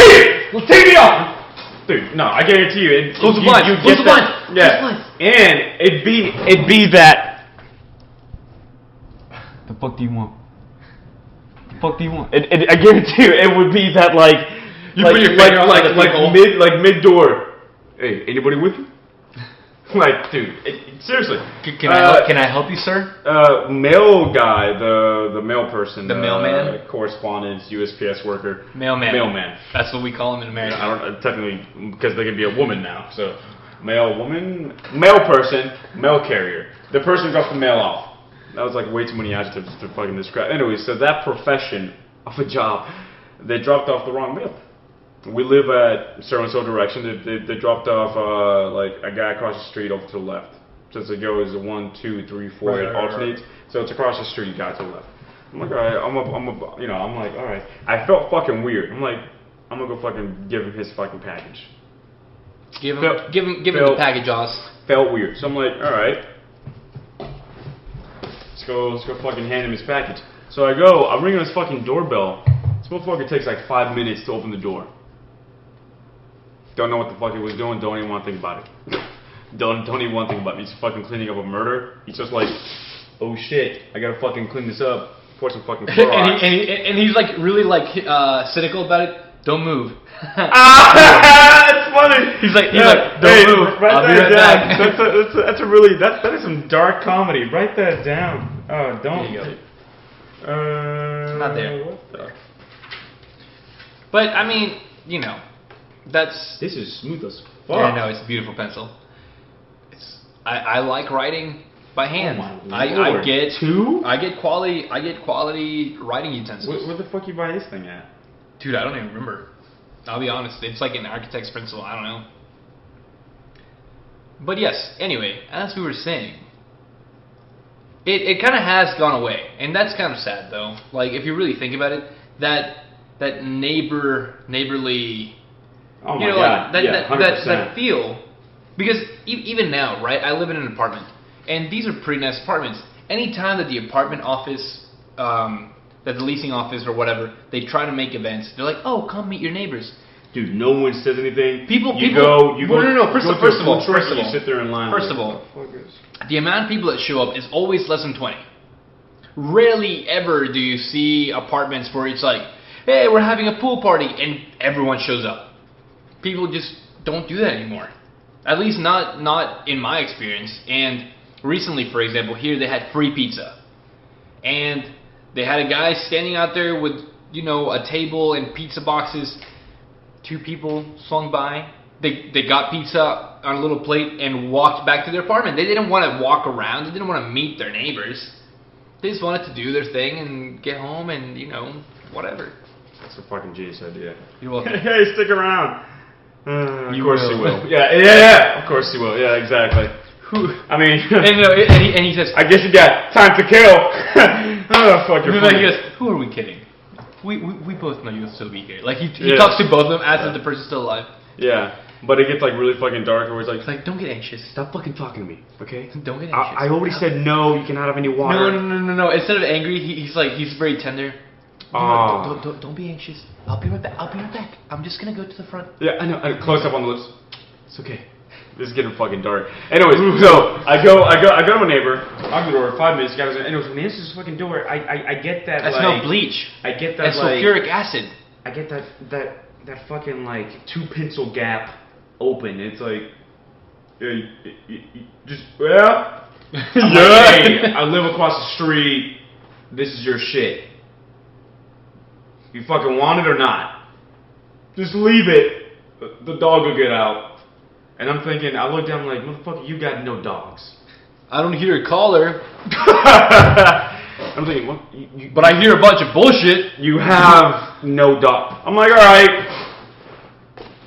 TV off. Dude, no, I guarantee you. Close the blinds. Close the blinds. Yeah. And it'd be that. The fuck do you want? I guarantee you, it would be that like. You put your finger on like mid door. Hey, anybody with you? Like, dude, seriously. Can I help you, sir? Mail guy, the mail person. The mailman? Correspondence, USPS worker. Mailman. That's what we call him in America. I don't technically, because they can be a woman now. So, mail woman, mail person, mail carrier. The person drops the mail off. That was like way too many adjectives to fucking describe. Anyway, so that profession of a job, they dropped off the wrong mail. We live at so-and-so direction. They dropped off like a guy across the street over to the left. Since it goes 1, 2, 3, 4, it alternates. So it's across the street, guy to the left. I'm like, all right, I'm like, all right. I felt fucking weird. I'm like, I'm gonna go fucking give him his fucking package. Give him the package, Oz. Felt weird. So I'm like, all right. Let's go fucking hand him his package. So I ring on his fucking doorbell. This motherfucker takes like 5 minutes to open the door. Don't know what the fuck he was doing. Don't even want to think about it. Don't even want to think about it. He's fucking cleaning up a murder. He's just like, oh shit, I gotta fucking clean this up. pour some fucking and, Clorox. and he's like really like cynical about it. Don't move. That's funny. He's like, don't move. Write I'll be that right down. back. That's a really that is some dark comedy. Write that down. Oh, don't. There you go. It's not there. What the? But I mean, you know, that's. This is smooth as fuck. Yeah, no, it's a beautiful pencil. I like writing by hand. Oh my I Lord. get two. I get quality writing utensils. Where the fuck you buy this thing at? Dude, I don't even remember. I'll be honest. It's like an architect's pencil. I don't know. But yes. Anyway, as we were saying, it kind of has gone away, and that's kind of sad though. Like if you really think about it, that neighborly. Oh my you know, god. like, yeah, 100%. that feel. Because even now, right? I live in an apartment, and these are pretty nice apartments. Anytime that the apartment office, that the leasing office or whatever, they try to make events, they're like, "Oh, come meet your neighbors." Dude, no one says anything. People. You go. No. First of all, you sit there in line. First of all, the amount of people that show up is always less than 20. Rarely ever do you see apartments where it's like, "Hey, we're having a pool party," and everyone shows up. People just don't do that anymore. At least not in my experience. And recently, for example, here they had free pizza. And they had a guy standing out there with, you know, a table and pizza boxes. 2 people swung by. They got pizza on a little plate and walked back to their apartment. They didn't want to walk around. They didn't want to meet their neighbors. They just wanted to do their thing and get home and, you know, whatever. That's a fucking genius idea. You're welcome. Hey, stick around. Of You course will. he will. Yeah. Of course he will. Yeah, exactly. I mean, and he says, I guess you got time to kill. Oh, fuck, you're no, funny. he goes, who are we kidding? We both know you'll still be here. Like he Yeah. talks to both of them as if the person's still alive. Yeah, but it gets like really fucking dark where it's It's like, don't get anxious. Stop fucking talking to me, okay? Don't get anxious. I already said no, you cannot have any water. No. Instead of angry, he's very tender. Oh. Don't be anxious. I'll be right back. I'm just gonna go to the front. Yeah, I know. Close up on the lips. It's okay. This is getting fucking dark. Anyways, so I go to my neighbor. Knock on the door. 5 minutes. Guys, anyways, when he answers this fucking door, I get that. That's like, no bleach. I get that That's like sulfuric acid. I get that fucking like 2 pencil gap open. It's like, just yeah. Like, hey, I live across the street. This is your shit. You fucking want it or not? Just leave it. The dog will get out. And I'm thinking, I look down like, motherfucker, you got no dogs. I don't hear a caller, I'm thinking, what? but I hear a bunch of bullshit. You have no dog. I'm like, alright.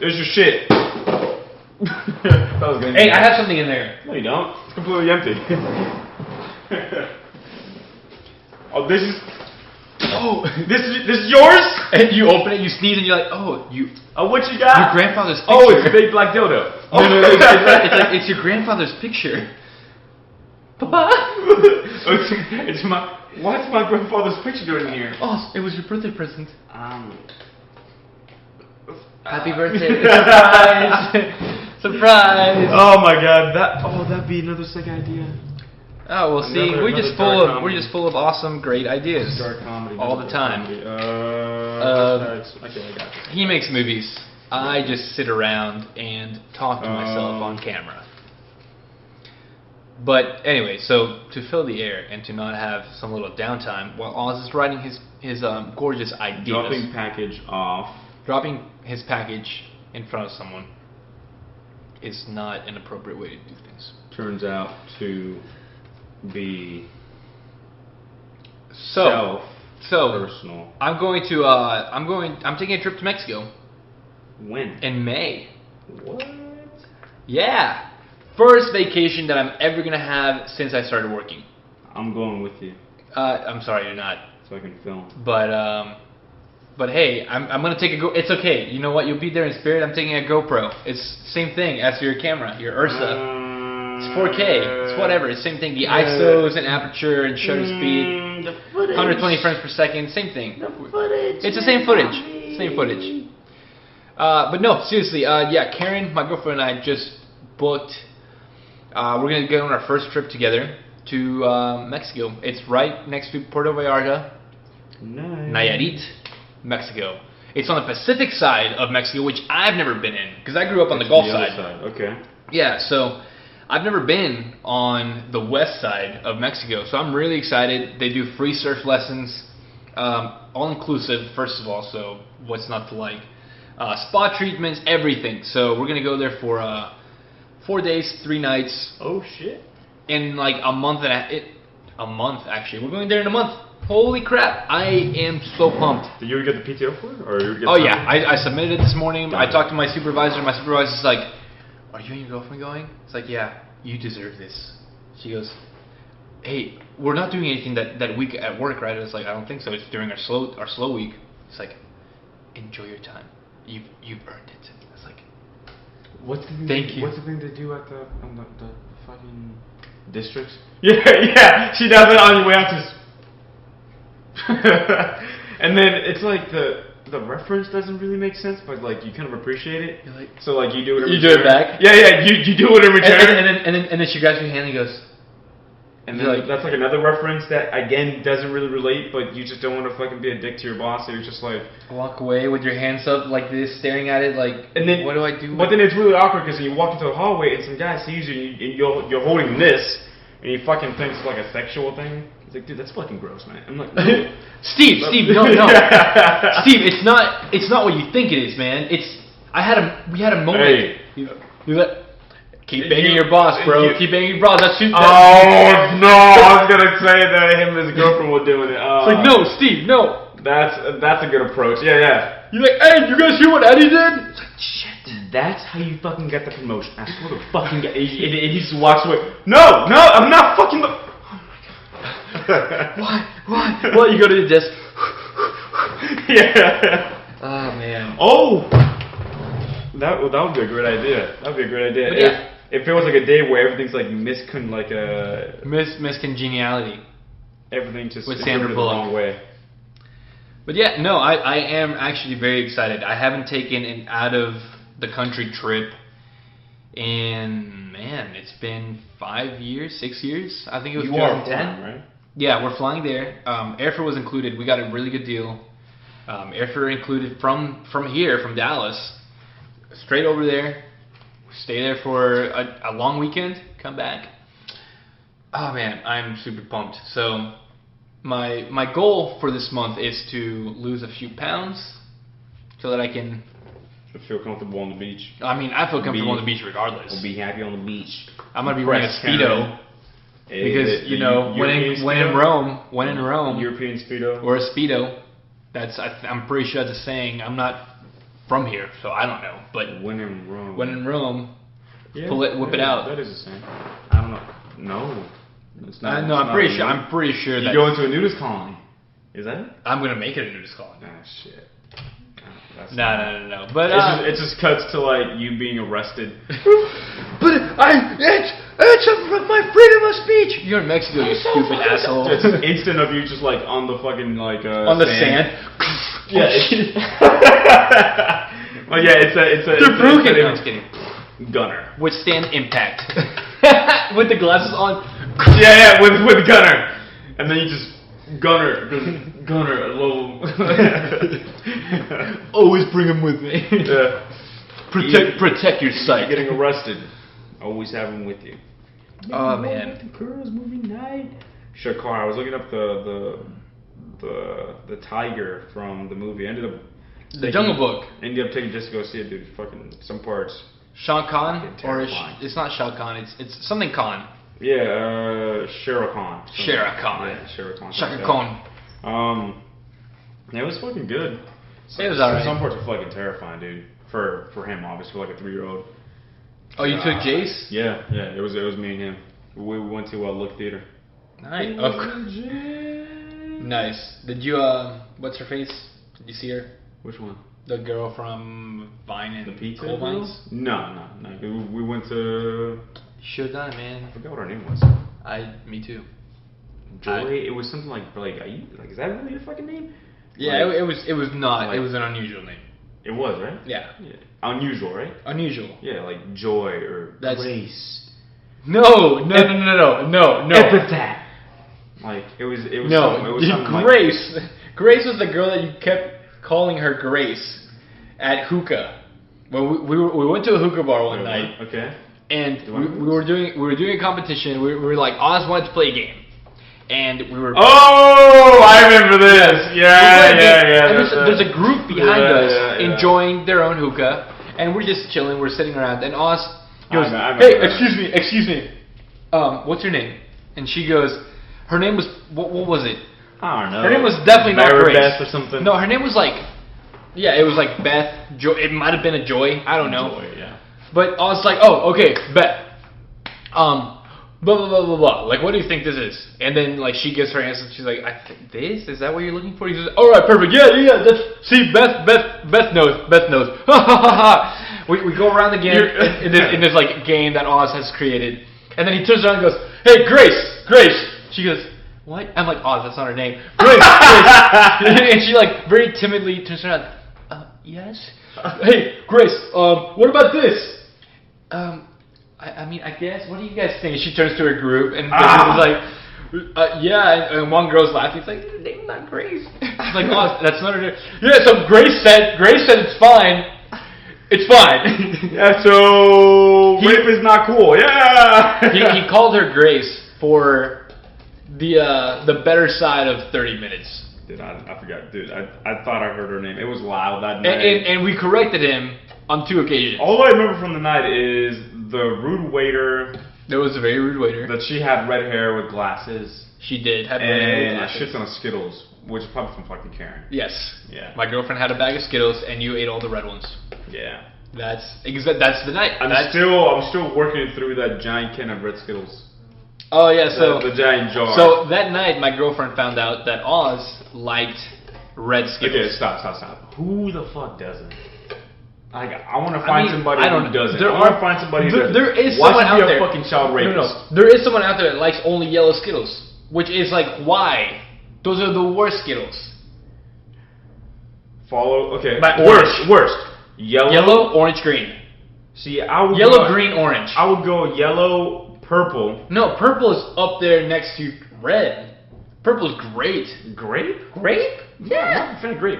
There's your shit. That was gonna Hey, I have something in there. No, you don't. It's completely empty. Oh, this is. Oh, this is yours? And you open it, you sneeze, and you're like, oh, What you got? your grandfather's picture. Oh, it's a big black dildo. No, it's your grandfather's picture. Papa? It's my. What's my grandfather's picture doing here? Oh, it was your birthday present. Happy Uh, birthday! Surprise! Surprise! Oh my god, that'd be another sick idea. Oh, well, see, Another we're just full of awesome, great ideas. Dark comedy. All the time. Okay, I got this. He makes movies. I just sit around and talk to myself on camera. But anyway, so to fill the air and to not have some little downtime while Oz is writing his gorgeous ideas, dropping his package in front of someone is not an appropriate way to do things. Turns out to be So personal. I'm taking a trip to Mexico When? in May. What? Yeah. First vacation that I'm ever gonna have since I started working. I'm going with you I'm sorry you're not. so I can film. But hey, I'm gonna take a go. It's okay. You know what? You'll be there in spirit. I'm taking a GoPro. It's same thing as your camera, your Ursa. It's 4K. It's whatever. It's same thing. The ISOs and aperture and shutter speed, The footage. 120 frames per second. Same thing. The footage. It's the same footage. Same footage. But no, seriously. Yeah, Karen, my girlfriend, and I just booked. We're gonna go on our first trip together to Mexico. It's right next to Puerto Vallarta. Nice. Nayarit, Mexico. It's on the Pacific side of Mexico, which I've never been in because I grew up on the Gulf other side. Okay. Yeah, so I've never been on the west side of Mexico, so I'm really excited. They do free surf lessons, all inclusive, first of all, so what's not to like? Spa treatments, everything. So we're gonna go there for 4 days, 3 nights, Oh shit. in like a month a month actually. We're going there in a month. Holy crap! I am so pumped. Did you get the PTO for it, or you get? Oh yeah, I submitted it this morning. Got I it. talked to my supervisor. My supervisor's like, "Are you and your girlfriend going?" It's like, "Yeah, you deserve this." She goes, "Hey, we're not doing anything that week at work, right?" It's like, "I don't think so. It's during our slow week." It's like, "Enjoy your time. You've earned it." It's like, What's the thing? Thank you. What's the thing to do at the fucking districts? Yeah. She does it on your way out to. And then it's like the reference doesn't really make sense, but like you kind of appreciate it. You're like, so like you do it. In you do return. it back? Yeah. You do it in return. and then she grabs your hand and goes, And You're then like- that's like another reference that again doesn't really relate, but you just don't want to fucking be a dick to your boss. So you're just like, walk away with your hands up like this, staring at it like, and then what do I do? But then it's really awkward because you walk into a hallway and some guy sees you and you're holding this and he fucking thinks it's like a sexual thing. He's like, dude, that's fucking gross, man. I'm like, no. Steve, no. Steve, it's not what you think it is, man. We had a moment. Hey. You let keep banging your boss, bro. Keep banging your boss. That's Oh no! I was gonna say that him and his girlfriend were doing it. It's like, no, Steve, no. That's a good approach. Yeah. You're like, hey, you guys hear what Eddie did? It's like, shit. That's how you fucking get the promotion. I swear to fucking get. And he just walks away. No, I'm not fucking. Why? Well, you go to the desk. Yeah. Oh man. Oh. That would be a great idea. That would be a great idea. But yeah. If it was like a day where everything's like Miss Congeniality. everything just With is Sandra the Bullock. wrong way. But yeah, no, I am actually very excited. I haven't taken an out of the country trip in, man, it's been 5 years, 6 years. I think it was You are 2010. flying, right? Yeah, we're flying there. Airfare was included. We got a really good deal. Airfare included from here, from Dallas, straight over there. Stay there for a long weekend. Come back. Oh man, I'm super pumped. So my goal for this month is to lose a few pounds so that I can. I feel comfortable on the beach. I mean, I feel comfortable on the beach regardless. We'll be happy on the beach. I'm gonna be wearing a Press Speedo. Because when in Rome, European Speedo. or a Speedo, I'm pretty sure that's a saying. I'm not from here, so I don't know. But When in Rome. when in Rome, Yeah, whip it out. That is a saying. I don't know. No, it's not. no, it's I'm not pretty a sure. name. I'm pretty sure You that go into a nudist colony. Is that it? I'm gonna make it a nudist colony. Ah, shit. That's No. But It just cuts to like you being arrested. but it's my freedom of speech. You're in Mexico, you stupid asshole. It's an instant of you just like on the fucking like on the sand. Yeah. Well, yeah, it's a. They're broken. No, I'm just kidding. Gunner. Withstand impact. With the glasses on. Yeah, with Gunner, and then you just Gunner, low. Always bring him with me. Yeah. Protect your sight. Getting arrested. Always have him with you. Oh man. The girls movie night. Shakar. I was looking up the tiger from the movie. The Jungle Book. Ended up taking just to go see it, dude. Fucking some parts. Shah Khan, Fucking or terrifying. it's not Shah Khan. It's something Khan. Yeah, Shere Khan. Shere Khan. Yeah, Shere Khan. Shaka Khan. Yeah, it was fucking good. It was alright. Some parts were fucking terrifying, dude. For him, obviously, for like a 3-year-old. Oh, you took Jace? Yeah. It was me and him. We went to Look Theater. Nice. Of course. Nice. Did you what's her face? Did you see her? Which one? The girl from Vine and The pizza Cold girl? Vines? No. We went to. Should've done it, man. I forgot what her name was. Me too. Joy. It was something like are you like? Is that really your fucking name? Yeah, Like- it was not. like- it was an unusual name. It was, right? Yeah. Unusual, right? Unusual. Yeah, like Joy or That's- Grace. No. Epitaph. Like it was No, something, it was something like- Grace. Grace was the girl that you kept calling her Grace at hookah. Well, we went to a hookah bar one night. Okay. And we were doing a competition. We were like, Oz wanted to play a game, and we were. Oh, I remember this. Yeah. And there's a group behind us enjoying their own hookah, and we're just chilling. We're sitting around, and Oz goes, "Hey, excuse me. What's your name?" And she goes, her name was what was it? I don't know. Her name was definitely not Grace. Beth or something. No, her name was like, it was like Beth. It might have been a Joy. I don't know. Joy, yeah. But I was like, oh, okay, Beth. Blah blah blah blah blah. Like, what do you think this is? And then like she gives her answer. She's like, I think this is that what you're looking for? He says, all right, perfect. Yeah. Beth knows. Ha ha ha ha. We go around again in this like game that Oz has created, and then he turns around and goes, hey, Grace. She goes, what? I'm like, Oz, that's not her name. Grace. And she like very timidly turns around. Yes. Hey, Grace. What about this? I mean, I guess. What do you guys think? She turns to her group and was like, yeah. And one girl's laughing. It's like, her name's not Grace. She's like, oh, that's not her name. Yeah. So Grace said it's fine. It's fine. Yeah. So rape is not cool. Yeah. He called her Grace for the better side of 30 minutes. Dude, I forgot. Dude, I thought I heard her name. It was loud that night. And we corrected him on 2 occasions. All I remember from the night is the rude waiter. There was a very rude waiter. That she had red hair with glasses. She did have red hair with glasses. And a shit ton of Skittles, which is probably from fucking Karen. Yes. Yeah. My girlfriend had a bag of Skittles, and you ate all the red ones. Yeah. That's the night. I'm still working through that giant can of red Skittles. Oh yeah, so the giant jar. So that night, my girlfriend found out that Oz liked red Skittles. Okay, stop. Who the fuck doesn't? I want to find somebody who doesn't. I want to find somebody who doesn't. There is someone out there. Why should be a fucking child rapist? No. There is someone out there that likes only yellow Skittles, which is like, why? Those are the worst Skittles. Okay. But worst. Yellow, orange, green. See, I would yellow, green, orange. I would go yellow, purple. No, purple is up there next to red. Purple is great. Grape? Yeah. I'm not a fan of grape.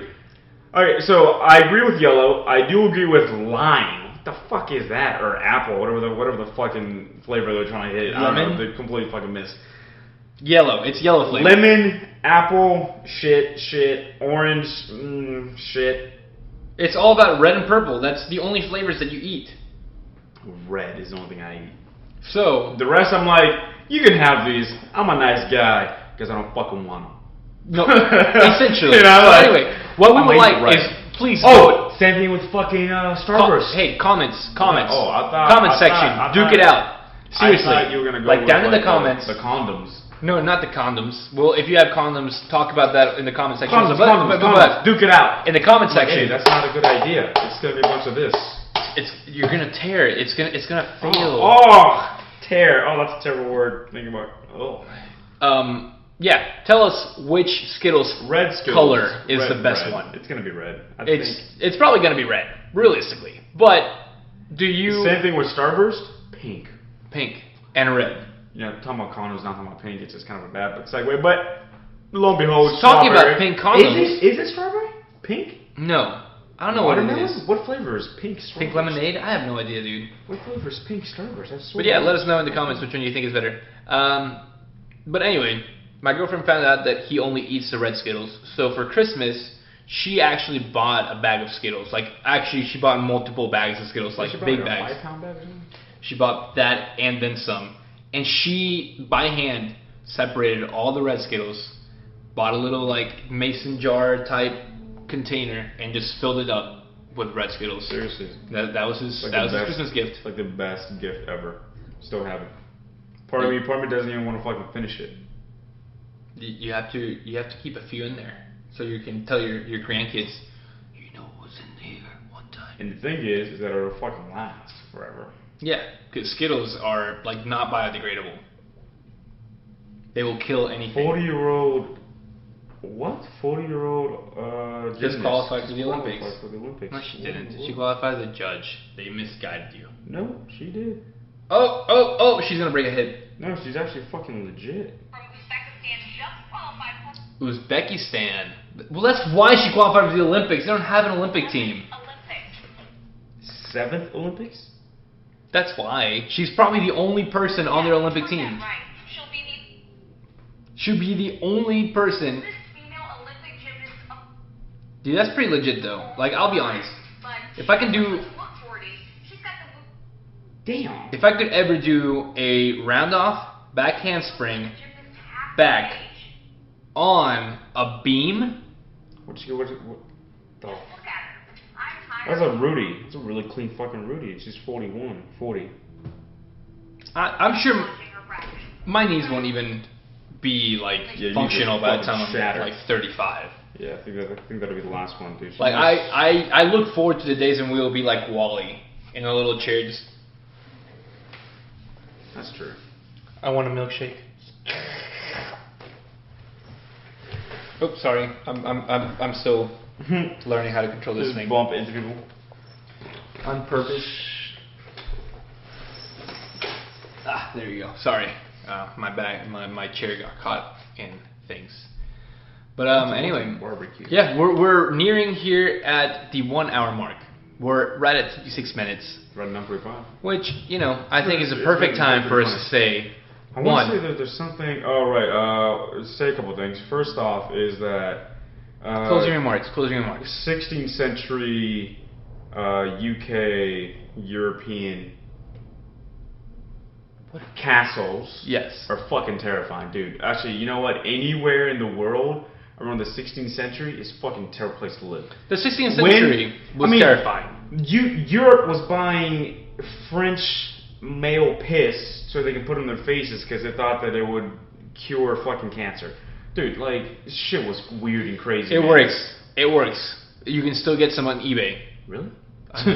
Alright, so I agree with yellow. I do agree with lime. What the fuck is that? Or apple, whatever the fucking flavor they're trying to hit. Lemon? I don't know, they completely fucking missed. Yellow. It's yellow flavor. Lemon, apple, shit, orange, shit. It's all about red and purple. That's the only flavors that you eat. Red is the only thing I eat. So the rest, I'm like, you can have these. I'm a nice guy because I don't fucking want them. No, essentially. You know, so anyway, what we would like is please vote. Same thing with fucking Starburst. Hey, comments. Oh, comment section. Duke it out. Seriously. I thought you were gonna go like with down in the comments. The condoms. No, not the condoms. Well, if you have condoms, talk about that in the comment section. Condoms. Duke it out. In the comment section. Hey, that's not a good idea. It's gonna be a bunch of this. You're gonna tear it. It's gonna fail. Tear. Oh, that's a terrible word. Think about. Oh. Yeah. Tell us which Skittles red Skittles color is the best one. It's gonna be red. It's probably gonna be red, realistically. But do you? Same thing with Starburst. Pink and red. Yeah, talking about condoms, not talking about pink. It's just kind of a bad segue. But lo and behold, talking about pink condoms. Is it strawberry? Pink? No. I don't know what it is. What flavor is pink Starburst? Pink lemonade? I have no idea, dude. What flavor is pink Starburst? That's so But yeah, weird. let us know in the comments which one you think is better. But anyway, my girlfriend found out that he only eats the red Skittles. So for Christmas, she actually bought a bag of Skittles. Like, actually, she bought multiple bags of Skittles, like big bags. 5-pound bag or something? She bought that and then some. And she, by hand, separated all the red Skittles, bought a little, like, mason jar type container, and just filled it up with red Skittles. Seriously. That was his Christmas gift. It's like the best gift ever. Still have it. Part of me doesn't even want to fucking finish it. You have to keep a few in there so you can tell your grandkids, you know what was in here one time. And the thing is that it'll fucking last forever. Yeah, because Skittles are like not biodegradable. They will kill anything. 40-year-old. What? 40-year-old. Just qualified for the Olympics. No, she didn't. She qualified as a judge. They misguided you. No, she did. Oh! She's gonna break a hip. No, she's actually fucking legit. Uzbekistan. Well, that's why she qualified for the Olympics. They don't have an Olympic team. 7th Olympics? That's why. She's probably the only person on their Olympic team. Right. She'll be the only person. Dude, that's pretty legit though. Like, I'll be honest. If I can do... Damn. If I could ever do a round off, back handspring, back, on a beam... What the... That's a Rudy. That's a really clean fucking Rudy. She's 41, 40. I'm sure my knees won't even be like functional by the time I'm like 35. Yeah, I think that'll be the last one, dude. Like I look forward to the days when we'll be like Wally in a little chair. Just... That's true. I want a milkshake. Oops, sorry. I'm still learning how to control this thing. Bump into people on purpose. Ah, there you go. Sorry, my chair got caught in things. But anyway, barbecue. Yeah, we're nearing here at the 1 hour mark. We're right at 56 minutes. Right at number 5. Which, you know, I think is a perfect time for us to say. I want to say that there's something. Oh right. Say a couple things. First off, is that closing remarks. 16th century UK European castles. Yes. Are fucking terrifying, dude. Actually, you know what? Anywhere in the world around the 16th century is fucking a terrible place to live. The 16th century was terrifying. Europe was buying French male piss so they could put on their faces because they thought that it would cure fucking cancer. Dude, like, shit was weird and crazy. It works. You can still get some on eBay. Really?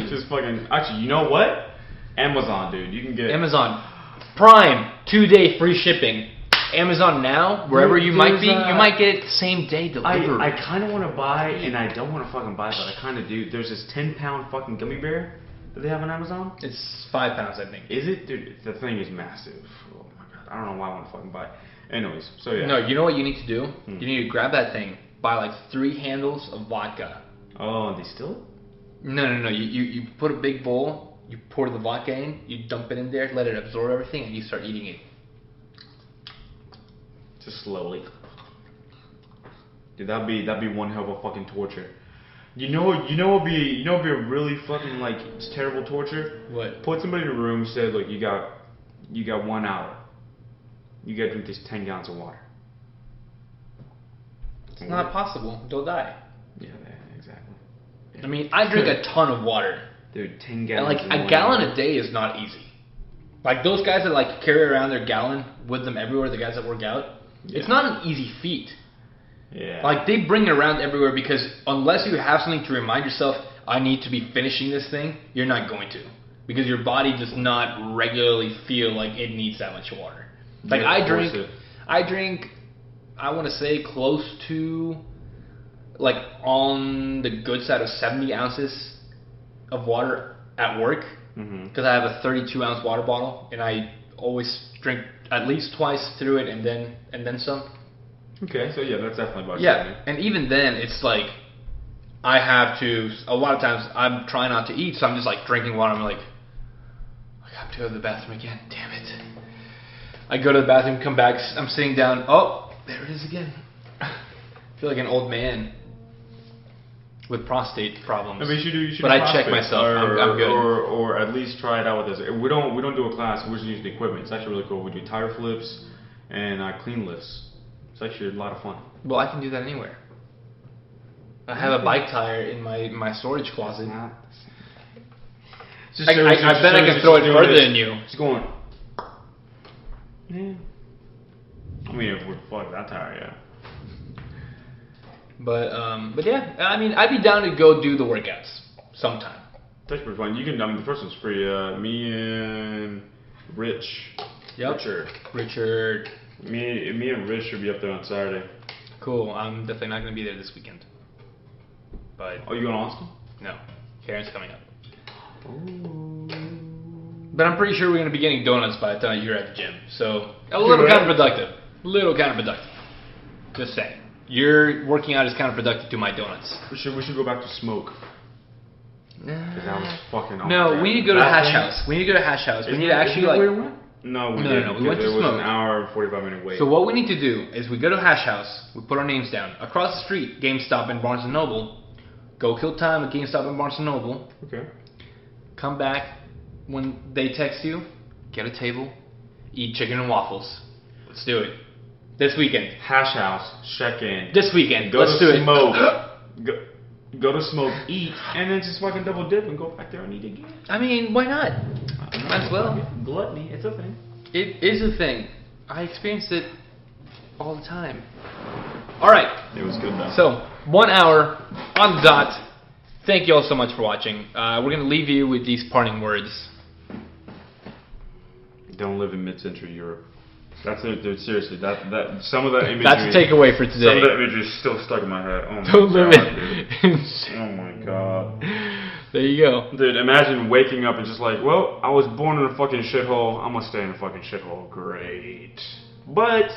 Just fucking. Actually, you know what? Amazon, dude. You can get Amazon Prime 2-day free shipping. Amazon now, wherever you might be, you might get it same day delivery. I kind of want to buy, and I don't want to fucking buy, but I kind of do. There's this 10-pound fucking gummy bear that they have on Amazon. It's 5 pounds, I think. Is it? Dude, the thing is massive. Oh my god. I don't know why I want to fucking buy it. Anyways, so yeah. No, you know what you need to do? You need to grab that thing, buy like 3 handles of vodka. Oh, and they still? No. You put a big bowl, you pour the vodka in, you dump it in there, let it absorb everything, and you start eating it. Just slowly. Dude, that'd be one hell of a fucking torture. You know what'd be a really fucking like terrible torture? What? Put somebody in a room, said, look, you got 1 hour. You gotta drink these 10 gallons of water. It's not possible. They'll die. Yeah, exactly. I mean, I drink a ton of water. Dude, 10 gallons. And like a gallon a day is not easy. Like those guys that like carry around their gallon with them everywhere, the guys that work out, it's not an easy feat. Yeah. Like they bring it around everywhere because unless you have something to remind yourself, I need to be finishing this thing, you're not going to. Because your body does not regularly feel like it needs that much water. Like I drink, I want to say close to, like on the good side of 70 ounces of water at work. Because I have a 32-ounce water bottle, and I always drink at least twice through it, and then some. Okay, so yeah, that's definitely about and even then, it's like I have to. A lot of times, I'm trying not to eat, so I'm just like drinking water. I'm like, I have to go to the bathroom again. Damn it! I go to the bathroom, come back. I'm sitting down. Oh, there it is again. I feel like an old man with prostate problems. I mean, you should but I check myself. I'm good. Or at least try it out with this. We don't do a class. We just use the equipment. It's actually really cool. We do tire flips and clean lifts. It's actually a lot of fun. Well, I can do that anywhere. I have a bike tire in my storage closet. I bet I can throw it further than you. It's going. Yeah. I mean, if we're fuck that tire, yeah. But yeah, I mean, I'd be down to go do the workouts sometime. That's pretty fun. You can. I mean, the first one's free. Me and Rich. Yep. Richard. Me and Rich should be up there on Saturday. Cool. I'm definitely not going to be there this weekend. But. Oh, you going to Austin? No. Karen's coming up. Ooh. But I'm pretty sure we're going to be getting donuts by the time you're at the gym. So a little counterproductive. Just saying. Your working out is counterproductive to my donuts. We should go back to smoke. Because that was fucking. No, we need to go to Hash House. We need to go to Hash House. We need to actually like. Where we went? No, we didn't. We went to It was Smoke. an hour and 45-minute wait. So what we need to do is we go to Hash House. We put our names down. Across the street, GameStop and Barnes and Noble. Go kill time at GameStop and Barnes and Noble. Okay. Come back when they text you. Get a table. Eat chicken and waffles. Let's do it. This weekend. Hash House, check in. This weekend. Go Let's to do Smoke. it. Go to Smoke, eat, and then just fucking double dip and go back there and eat again. I mean, why not? Might as well. Gluttony, it's a thing. It is a thing. I experienced it all the time. Alright. It was good though. So, 1 hour on the dot. Thank you all so much for watching. We're going to leave you with these parting words. Don't live in mid-century Europe. That's it, dude. Seriously, that some of that imagery. That's a takeaway for today. Some of that imagery is still stuck in my head. Oh my Don't live god, it. dude. Oh my god. There you go. Dude, imagine waking up and just like, well, I was born in a fucking shithole. I'm gonna stay in a fucking shithole. Great. But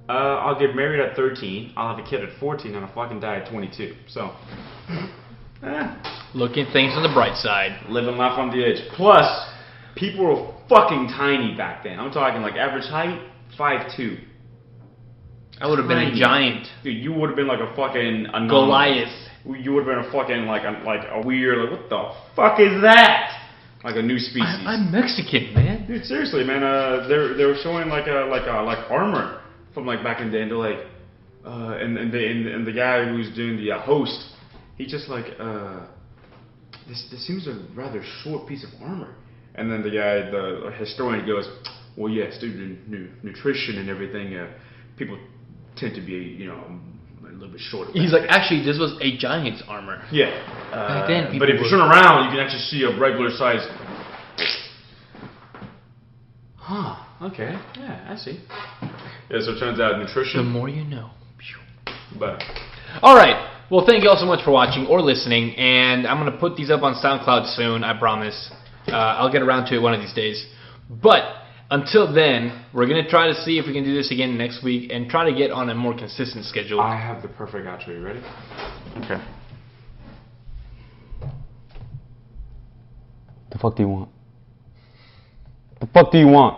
I'll get married at 13. I'll have a kid at 14, and I'll fucking die at 22. So, Looking at things on the bright side. living life on the edge. Plus, people were fucking tiny back then. I'm talking like average height, 5'2". I would have been a Tiny. giant. Dude, you would have been like a fucking anomaly. Goliath. You would have been a fucking like a weird like what the fuck is that? Like a new species. I'm Mexican, man. Dude, seriously, man. They were showing like armor from like back in the day, and they're like, and the guy who's doing the host, he just like this seems a rather short piece of armor. And then the historian goes, well, yes, due to nutrition and everything, people tend to be, a little bit shorter. He's like, actually, this was a giant's armor. Yeah. Back then, people but if you were- turn around, you can actually see a regular size. Huh. Okay. Yeah, I see. Yeah. So it turns out The nutrition. more you know. But All right. Well, thank you all so much for watching or listening, and I'm gonna put these up on SoundCloud soon. I promise. I'll get around to it one of these days. But until then, we're gonna try to see if we can do this again next week and try to get on a more consistent schedule. I have the perfect outro. You ready? Okay. The fuck do you want? The fuck do you want?